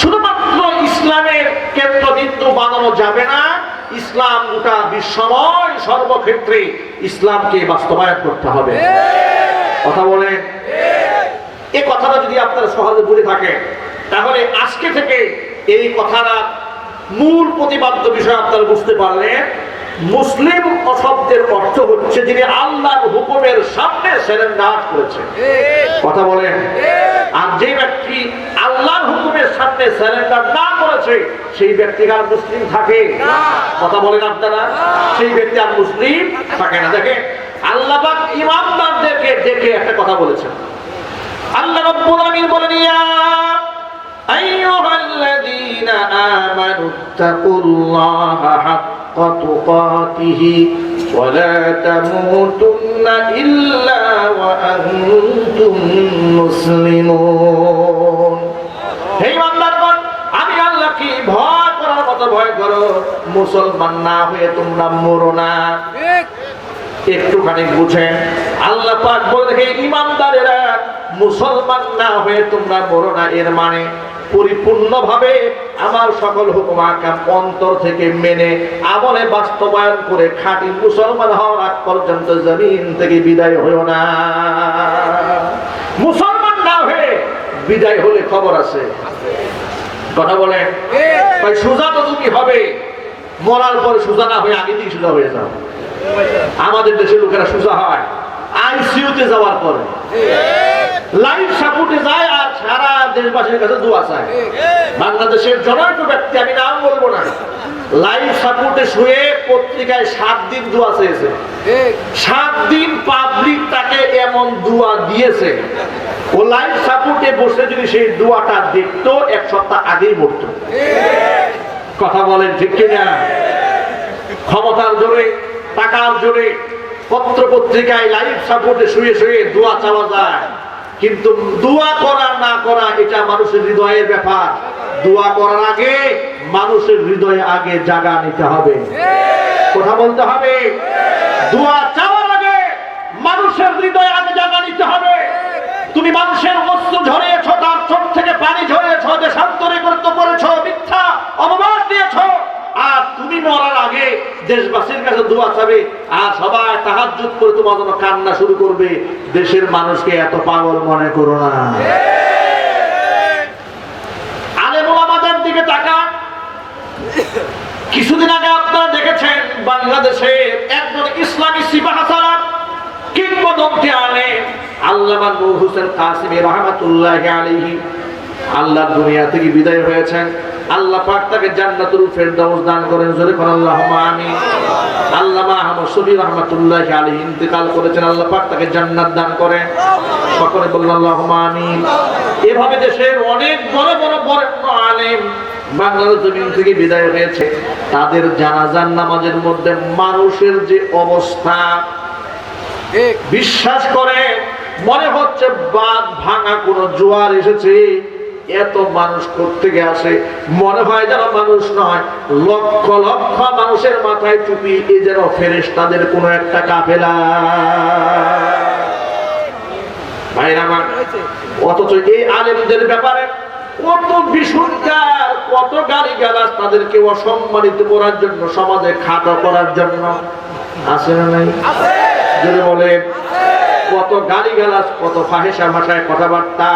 শুধুমাত্র ইসলামের কেন্দ্রবিন্দু বানানো যাবে না। ইসলাম গোটা বিশ্বময় সর্বক্ষেত্রে ইসলামকে বাস্তবায়ন করতে হবে। কথা বলেন। এই কথাটা যদি আপনারা সহজে বুঝে থাকেন, তাহলে আজকে থেকে এই কথাটা মূল প্রতিপাদ্য বিষয় আপনারা বুঝতে পারলেন। মুসলিম শব্দের অর্থ হচ্ছে যিনি আল্লাহর হুকুমের সামনে সারেন্ডার করেছে। কথা বলেন। আর যে ব্যক্তি আল্লাহর হুকুমের সামনে সারেন্ডার না করেছে, সেই ব্যক্তি আর মুসলিম থাকে? কথা বলেন আপনারা। সেই ব্যক্তি আর মুসলিম থাকে না। দেখেন আল্লাহ পাক ইমানদারদেরকে দেখে একটা কথা বলেছেন। আল্লাহ রাব্বুল আলামিন বলেন, ইয়া আইয়ুহাল্লাযীনা আমানুত্তাকুল্লাহা হাক্কা তুকাতিহি ওয়া লা তামুতুন্না ইল্লা ওয়া আনতুম মুসলিমুন। হে ইমানদারগণ, আমি আল্লাহকে ভয় করার মতো ভয় করো, মুসলমান না হয়ে তোমরা মরো না। একটুখানি বুঝেন, আল্লাহ পাক বলে, হে ইমানদারেরা, মুসলমান না হয়ে তোমরা মরো না। এর মানে পরিপূর্ণভাবে আমার সকল হুকুম আহকাম অন্তর থেকে মেনে আমলে বাস্তবায়ন করে খাঁটি মুসলমান হওয়ার আগ পর্যন্ত জমিন থেকে বিদায় হইও না। মুসলমান না হয়ে বিদায় হলে খবর আছে। কথা বলেন। ভাই সোজা তো তুমি হবে, মরার পরে সোজা না হয়ে আগে থেকে সোজা হয়ে যাও। আমাদের দেশের লোকেরা সোজা হয় আইসিইউতে যাওয়ার পরে, লাইফ সাপোর্টে যায় আর সারা দেশবাসীর কাছে দোয়া চায়। বাংলাদেশের জনৈক ব্যক্তি, আমি নাম বলবো না, লাইভ সাপোর্টে শুয়ে পত্রিকায় 7 দিন দোয়া চেয়েছে। 7 দিন পাবলিক তাকে এমন দোয়া দিয়েছে, ও লাইভ সাপোর্টে বসে যদি সেই দোয়াটা দেখতো 1 সপ্তাহ আগেই মরতো। কথা বলেন ঠিক কিনা? ক্ষমতার জোরে, টাকার জোরে পত্র পত্রিকায় লাইভ সাপোর্টে শুয়ে শুয়ে দোয়া চাওয়া যায়, কিন্তু দোয়া করা না করা এটা মানুষের হৃদয়ের ব্যাপার। দোয়া করার আগে মানুষের হৃদয়ে আগে জায়গা নিতে হবে, কথা বলতে হবে। দোয়া চাওয়ার আগে মানুষের হৃদয়ে আগে জায়গা নিতে হবে। তুমি মানুষের অস্ত্র ঝরিয়েছো, তার চোখ থেকে পানি ঝরিয়েছো, দেশান্তরে করতে করেছো, মিথ্যা অপবাদ দিয়েছো, আর তুমি মরার আগে দেশবাসীর কাছে দোয়া চাবে, আর সবাই তাহাজ্জুদ করে তোমার জন্য কান্না শুরু করবে। দেশের মানুষকে এত পাগল মনে করো না। আলেম ওলামাদের দিকে তাকান। কিছুদিন আগে আপনারা দেখেছেন বাংলাদেশে একজন ইসলামী সিপাহসালার কিংবদন্তি আলেম আল্লামা নূর হোসেন কাসেমী রাহমাতুল্লাহি আলাইহি আল্লাহ দুনিয়া থেকে বিদায় হয়েছেন। আল্লাহ পাক তাকে জান্নাতুল ফেরদাউস দান করেন, জোরে বলেন আল্লাহুম্মা আমিন। আল্লামা আহমদ শফি রাহমাতুল্লাহি আলাইহি ইন্তেকাল করেছেন, আল্লাহ পাক তাকে জান্নাত দান করেন, সকলে বলেন আল্লাহুম্মা আমিন। এভাবে দেশের অনেক বড় বড় বরেণ্য আলেম বাংলার জমিন থেকে বিদায় হয়েছে। তাদের জানাজার নামাজের মধ্যে মানুষের যে অবস্থা, বিশ্বাস করে মনে হচ্ছে বাঁধ ভাঙা কোন জোয়ার এসেছে। এত মানুষ কোত্থেকে আসে, মনে হয় যেন মানুষ নয়, লক্ষ লক্ষ মানুষের মাথায় টুপি, এ যেন ফেরেশতাদের কোন একটা কাফেলা। ভাইরা আমার, অথচ এই আলেমদের ব্যাপারে কত বিশুদ্ধার, কত গালিগালাজ, তাদেরকে অসম্মানিত করার জন্য, সমাজে খাটো করার জন্য আছে না নাই? যদি বলে কত গালিগালাজ, কত ফাহিশা ভাষায় কথাবার্তা,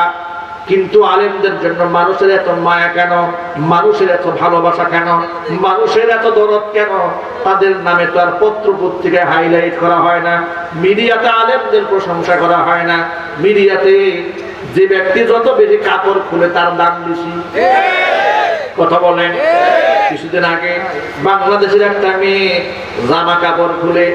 কিন্তু আলেমদের জন্য মানুষের এত মায়া কেন, মানুষের এত ভালোবাসা কেন, মানুষের এত দরদ কেন? তাদের নামে তো আর পত্র পত্রিকায় হাইলাইট করা হয় না, মিডিয়াতে আলেমদের প্রশংসা করা হয় না। মিডিয়াতে যে ব্যক্তি যত বেশি কাপড় খুলে তার দাম বেশি, কথা বলেন। কিছুদিন আগে বাংলাদেশের একটা মেয়ে জামা কাপড় খুলে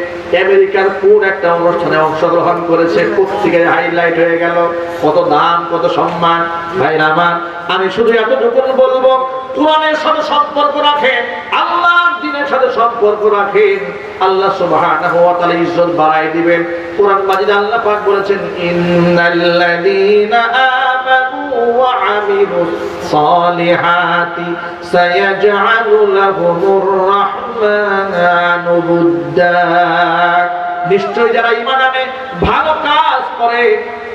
আমেরিকার কোন একটা অনুষ্ঠানে অংশগ্রহণ করেছে, পত্রিকায় হাইলাইট হয়ে গেল, কত দাম, কত সম্মান। ভাইরা আমার, আমি শুধু এতটুকু বলবো, কোরআনের সাথে সম্পর্ক রাখেন, আল্লাহর দ্বীনের সাথে সম্পর্ক রাখেন, আল্লাহ সুবহানাহু ওয়া তাআলা ইজ্জত বাড়ায় দিবেন। কোরআন মাজিদে আল্লাহ পাক বলেছেন, ইন্নাল্লাযীনা আমানু ওয়া আমিলুস সালিহাতি সায়াজআলু লাহুমুর রাহমানু বুদ্দা। নিশ্চয় যারা ঈমান আনে, ভালো কাজ করে,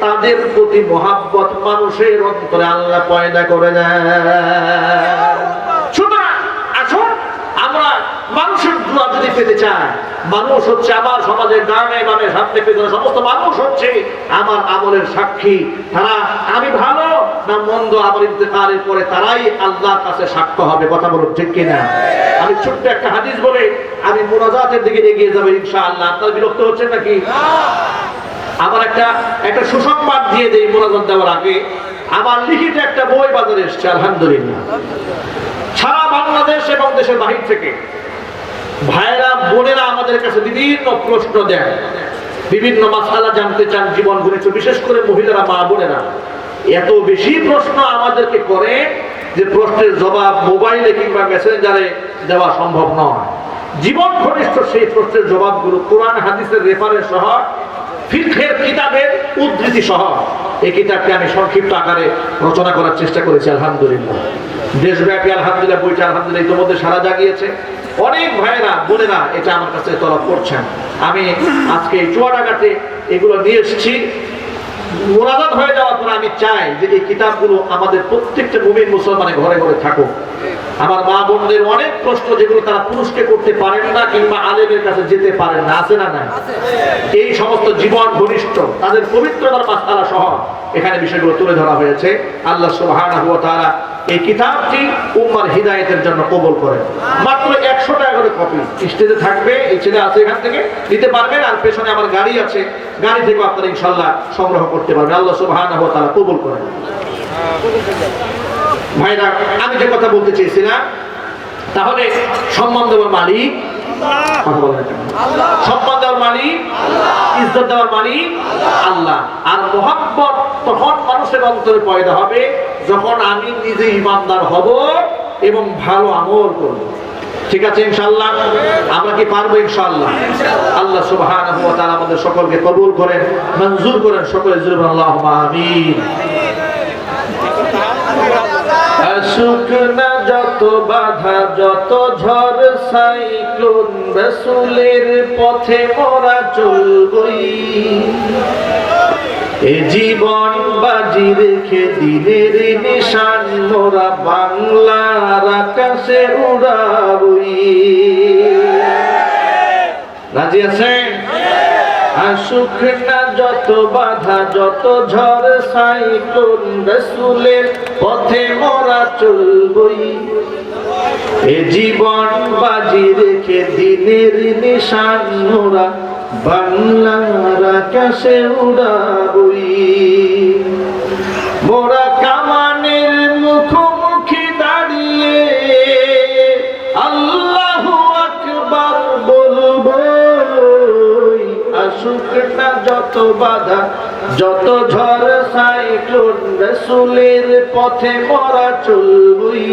তাদের প্রতি মহব্বত মানুষের অন্তরে আল্লাহ পয়দা করে দেয়। সুতরাং আসুন আমরা মানুষের দোয়া যদি পেতে চাই, মানুষ হচ্ছে আমার সমাজের গানে গানে সামনে পেছনে সমস্ত মানুষ হচ্ছে আমার আমলের সাক্ষী। তারা আমি ভালো না মন্দ, আমার ইন্তেকালের পরে তারাই আল্লাহর কাছে সাক্ষ্য হবে। কথা বলুন ঠিক কিনা? আমি ছোট্ট একটা হাদিস বলে আমি মুনাজাতের দিকে এগিয়ে যাবো ইনশাআল্লাহ। আপনারা বিরক্ত হচ্ছেন নাকি? আমার একটা সুসংবাদ দিয়ে দেই মুনাজাত দেওয়ার আগে। আমার লিখিত একটা বই বাজারে এসেছে, আলহামদুলিল্লাহ। সারা বাংলাদেশ এবং দেশের বাহির থেকে ভাইরা বোনেরা আমাদের কাছে বিভিন্ন প্রশ্ন দেন, বিভিন্ন মাসালা জানতে চান, জীবন ঘনিষ্ঠ, বিশেষ করে মহিলারা, মা বোনেরা এত বেশি প্রশ্ন আমাদেরকে করে যে প্রশ্নের জবাব মোবাইলে কিংবা মেসেঞ্জারে দেওয়া সম্ভব নয়। জীবন ঘনিষ্ঠ সেই প্রশ্নের জবাবগুলো কোরআন হাদিসের রেফারেন্স সহ, ফিকহের কিতাবের উদ্ধৃতি সহ এই কিতাবকে আমি সংক্ষিপ্ত আকারে রচনা করার চেষ্টা করেছি, আলহামদুলিল্লাহ। দেশব্যাপী আলহামদুলিল্লাহ বইটা আলহামদুলিল্লাহ ইতিমধ্যে সারা জাগিয়েছে। অনেক ভাইরা বোনেরা এটা আমার কাছে তলব করছেন। আমি আজকে চুয়াডাঙ্গাতে এগুলো নিয়ে এসেছি। মুনাজাত হয়ে যাওয়ার পর আমি চাই যে এই কিতাবগুলো আমাদের প্রত্যেকটা মুমিন মুসলমানের ঘরে ঘরে থাকুক। আমার মা বোনদের অনেক প্রশ্ন যেগুলো তারা পুরুষকে করতে পারেন না কিংবা আলেমের কাছে যেতে পারেন না, আছে না নাই? এই সমস্ত জীবন ঘনিষ্ঠ তাদের পবিত্রতার মাসআলা সহ এখানে বিষয়গুলো তুলে ধরা হয়েছে। আল্লাহ সুবহানাহু ওয়া তাআলা এই কিতাবটি উম্মার হিদায়াতের জন্য কবুল করেন। মাত্র 100 টাকা করে কপি স্টেজে থাকবে, এই ছেলে আছে এখান থেকে নিতে পারবেন, আর পেছনে আমার গাড়ি আছে, গাড়ি থেকে আপনারা ইনশাআল্লাহ সংগ্রহ করতে পারবেন। আল্লাহ সুবহানাহু ওয়া তাআলা কবুল করেন। ভাইরা, আমি যে কথা বলতে চেয়েছিলাম, তাহলে সম্মান দেওয়ার মালিক কথা বলেন না কেন? সম্মান দেওয়ার মালিক, ইজ্জত দেওয়ার মালিক আল্লাহ। আর মহব্বত তখন মানুষের অন্তরে পয়দা হবে যখন আমি নিজে ইমানদার হব এবং ভালো আমল করব। ঠিক আছে ইনশাআল্লাহ? আমরা কি পারবো ইনশাআল্লাহ? আল্লাহ সুবহানাহু ওয়া তাআলা আমাদের সকলকে কবুল করেন, মঞ্জুর করেন। সকলে জোরে বলেন আল্লাহুম্মা আমিন। আসুক না যত বাধা, যত ঝড় সাইক্লোন, রাসূলের পথে মোরা চলবই। এ জীবন বাজি রেখে দিনের নিশান মোরা বাংলার আকাশে উড়াবই। রাজি আছেন? আসুক না যত বাধা, যত ঝড় সাইক্লোন, রাসূলের পথে মোরা চলবই। এ জীবন বাজি রেখে দিনের নিশান মোরা বাংলার আকাশে উড়াবই। মোরা কামানের মুখোমুখি দাঁড়িয়ে আল্লাহু আকবার বলবই। আসুক না যত বাধা, যত ঝড় সাইক্লোন, রাসূলের পথে মোরা চলবই।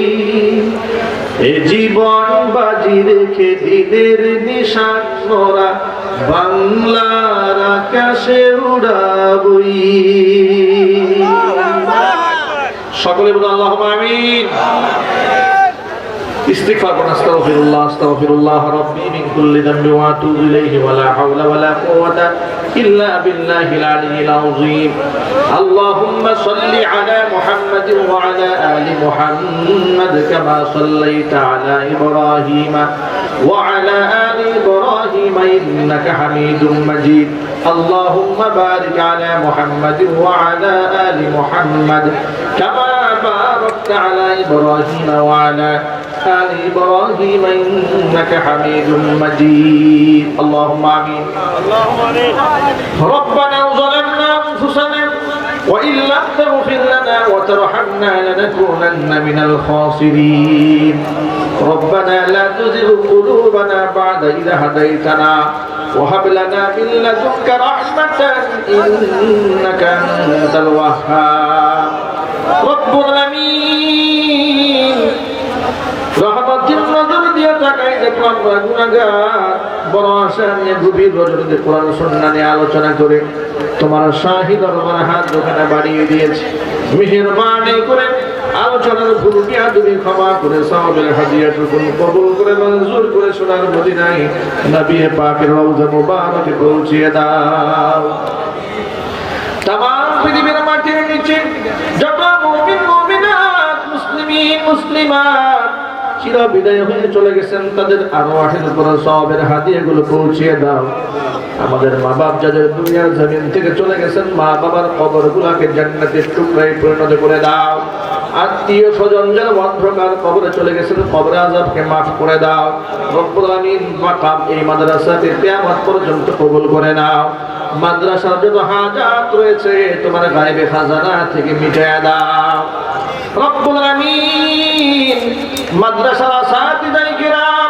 এ জীবন বাজি রেখে দিনের নিশান মোরা বাংলার আকাশে উড়াবই। সকলে বলুন আল্লাহুম্মা আমিন। ইস্তিগফার করুন। আস্তাগফিরুল্লাহ আস্তাগফিরুল্লাহ রাব্বি মিন কুল্লি যামবি ওয়া আতুবু ইলাইহি ওয়া লা হাওলা ওয়া লা কুওয়াতা ইল্লা বিল্লাহিল আলিয়্যিল আযীম। আল্লাহুম্মা সাল্লি আলা মুহাম্মাদিন ওয়া আলা আলি মুহাম্মাদ কামা সাল্লাইতা আলা ইব্রাহিম ওয়া আলা আলি ইব্রাহিম ইন্নাকা হামিদুম মাজিদ। আল্লাহুম্মা বারিক আলা মুহাম্মাদিন ওয়া আলা আলি মুহাম্মাদ কামা বারাকতা আলা ইব্রাহিম ওয়া আলা آل إبراهيم إنك حميد مجيد. اللهم آمين. ربنا ظلمنا أنفسنا وإن لم تغفر لنا وترحمنا لنكونن من الخاسرين. ربنا لا تزغ قلوبنا بعد إذ هديتنا وهب لنا من لدنك رحمة إنك أنت الوهاب. رب العالمين রহমতের নজর দিয়ে তাকাই দেখলাম গুনাহগার বড় আশা নিয়ে গভীর রজনীতে কোরআন সুন্নাহ নিয়ে আলোচনা করে তোমার শাহী দরবারে হাত দোকানে বাড়িয়ে দিয়েছে। মেহেরবানি করে আলোচনার ভুলকে তুমি ক্ষমা করে সওয়াবের হাদিয়াটুকু কবুল করে মঞ্জুর করে সোনার মদিনায় নবী পাকের রওজা মুবারকে পৌঁছিয়ে দাও। তামাম পৃথিবীর মাটির নিচে যত মুমিন মুমিনাত, মুসলিমিন মুসলিমাত চির বিদায় হয়ে চলে গেছেন, তাদের আরওয়াহের উপর সওয়াবের হাদিয়াগুলো পৌঁছিয়ে দাও। আমাদের মা বাপ যাদের দুনিয়ার জমিন থেকে চলে গেছেন, মা বাবার কবরগুলোকে জান্নাতের টুকরায় পরিণত করে দাও। আত্মীয় স্বজন যারা অন্ধকার কবরে চলে গেছেন, কবরে আযাবকে মাফ করে দাও। রব্বুল আলামিন মাকাম এই মাদ্রাসাকে কিয়ামত পর্যন্ত কবুল করে নাও। মাদ্রাসার যত হাজাত রয়েছে তোমার গায়েবে খাজানা থেকে মিটিয়ে দাও। রব্বুল আলামিন মাদ্রাসার আসাতিদায়ে কিরাম,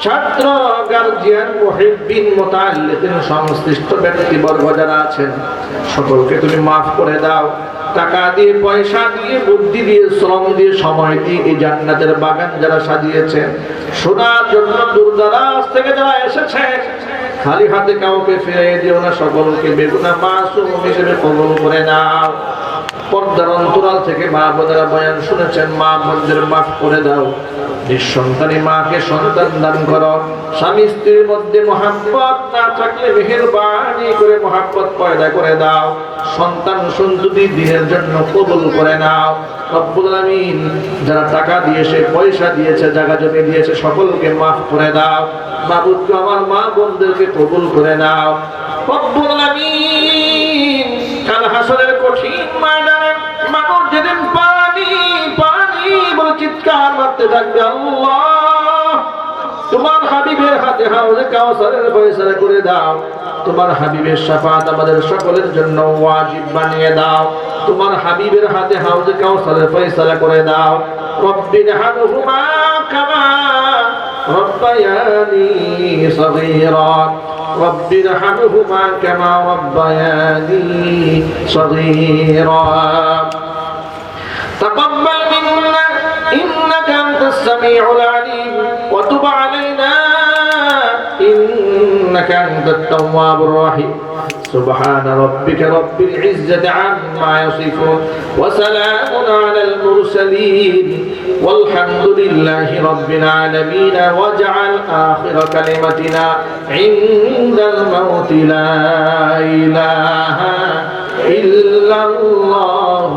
ছাত্র, গার্জিয়ান, মুহিব্বিন, মুতাআল্লিকিন, সংশ্লিষ্ট ব্যক্তিবর্গ যারা আছেন সকলকে তুমি মাফ করে দাও। টাকা দিয়ে, পয়সা দিয়ে, বুদ্ধি দিয়ে, শ্রম দিয়ে, সময় দিয়ে এই জান্নাতের বাগান যারা সাজিয়েছেন, শোনার জন্য দূরদরাজ থেকে যারা এসেছে, খালি হাতে কাউকে ফিরিয়ে দিও না। সকলকে বেগুনাহ মাসুম হিসেবে কবুল করে নাও। পর্দার অন্তরাল থেকে মা বোনেরা বয়ান শুনেছেন, মা বোনদের মাফ করে দাও। নিঃসন্তানী মাকে সন্তান দান করো। স্বামী স্ত্রীর মধ্যে মহাব্বত না থাকলে মেহেরবানি করে মহাব্বত পয়দা করে দাও। সন্তান সন্ততি দিনের জন্য কবুল করে নাও। রব্বুল আলামিন যারা টাকা দিয়েছে, পয়সা দিয়েছে, জায়গা জমি দিয়েছে, সকলকে মাফ করে দাও। মাবুদ আমার মা বোনদেরকে কবুল করে নাও। রব্বুল আলামিন কাল হাসরের কঠিন ময়দানে মানুষ যেদিন পানি পানি বলে চিৎকার মারতে থাকবে, আল্লাহ তোমার হাবিবের হাতে হাউজে কাউসারের ফয়সালা করে দাও। তোমার হাবিবের শাফাত আমাদের সকলের জন্য ওয়াজিব বানিয়ে দাও। তোমার হাবিবের হাতে হাউজে কাউসারের ফয়সালা করে দাও। رب ارحمهما كما ربياني صغيرا رب ارحمهما كما ربياني صغيرا تقبل منا إنك أنت السميع العليم وتب علينا إنك أنت التواب الرحيم سبحان ربك رب العزة عما يصفون وسلام على المرسلين والحمد لله رب العالمين واجعل آخر كلمتنا عند الموت لا إله إلا الله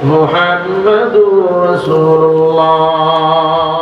محمد رسول الله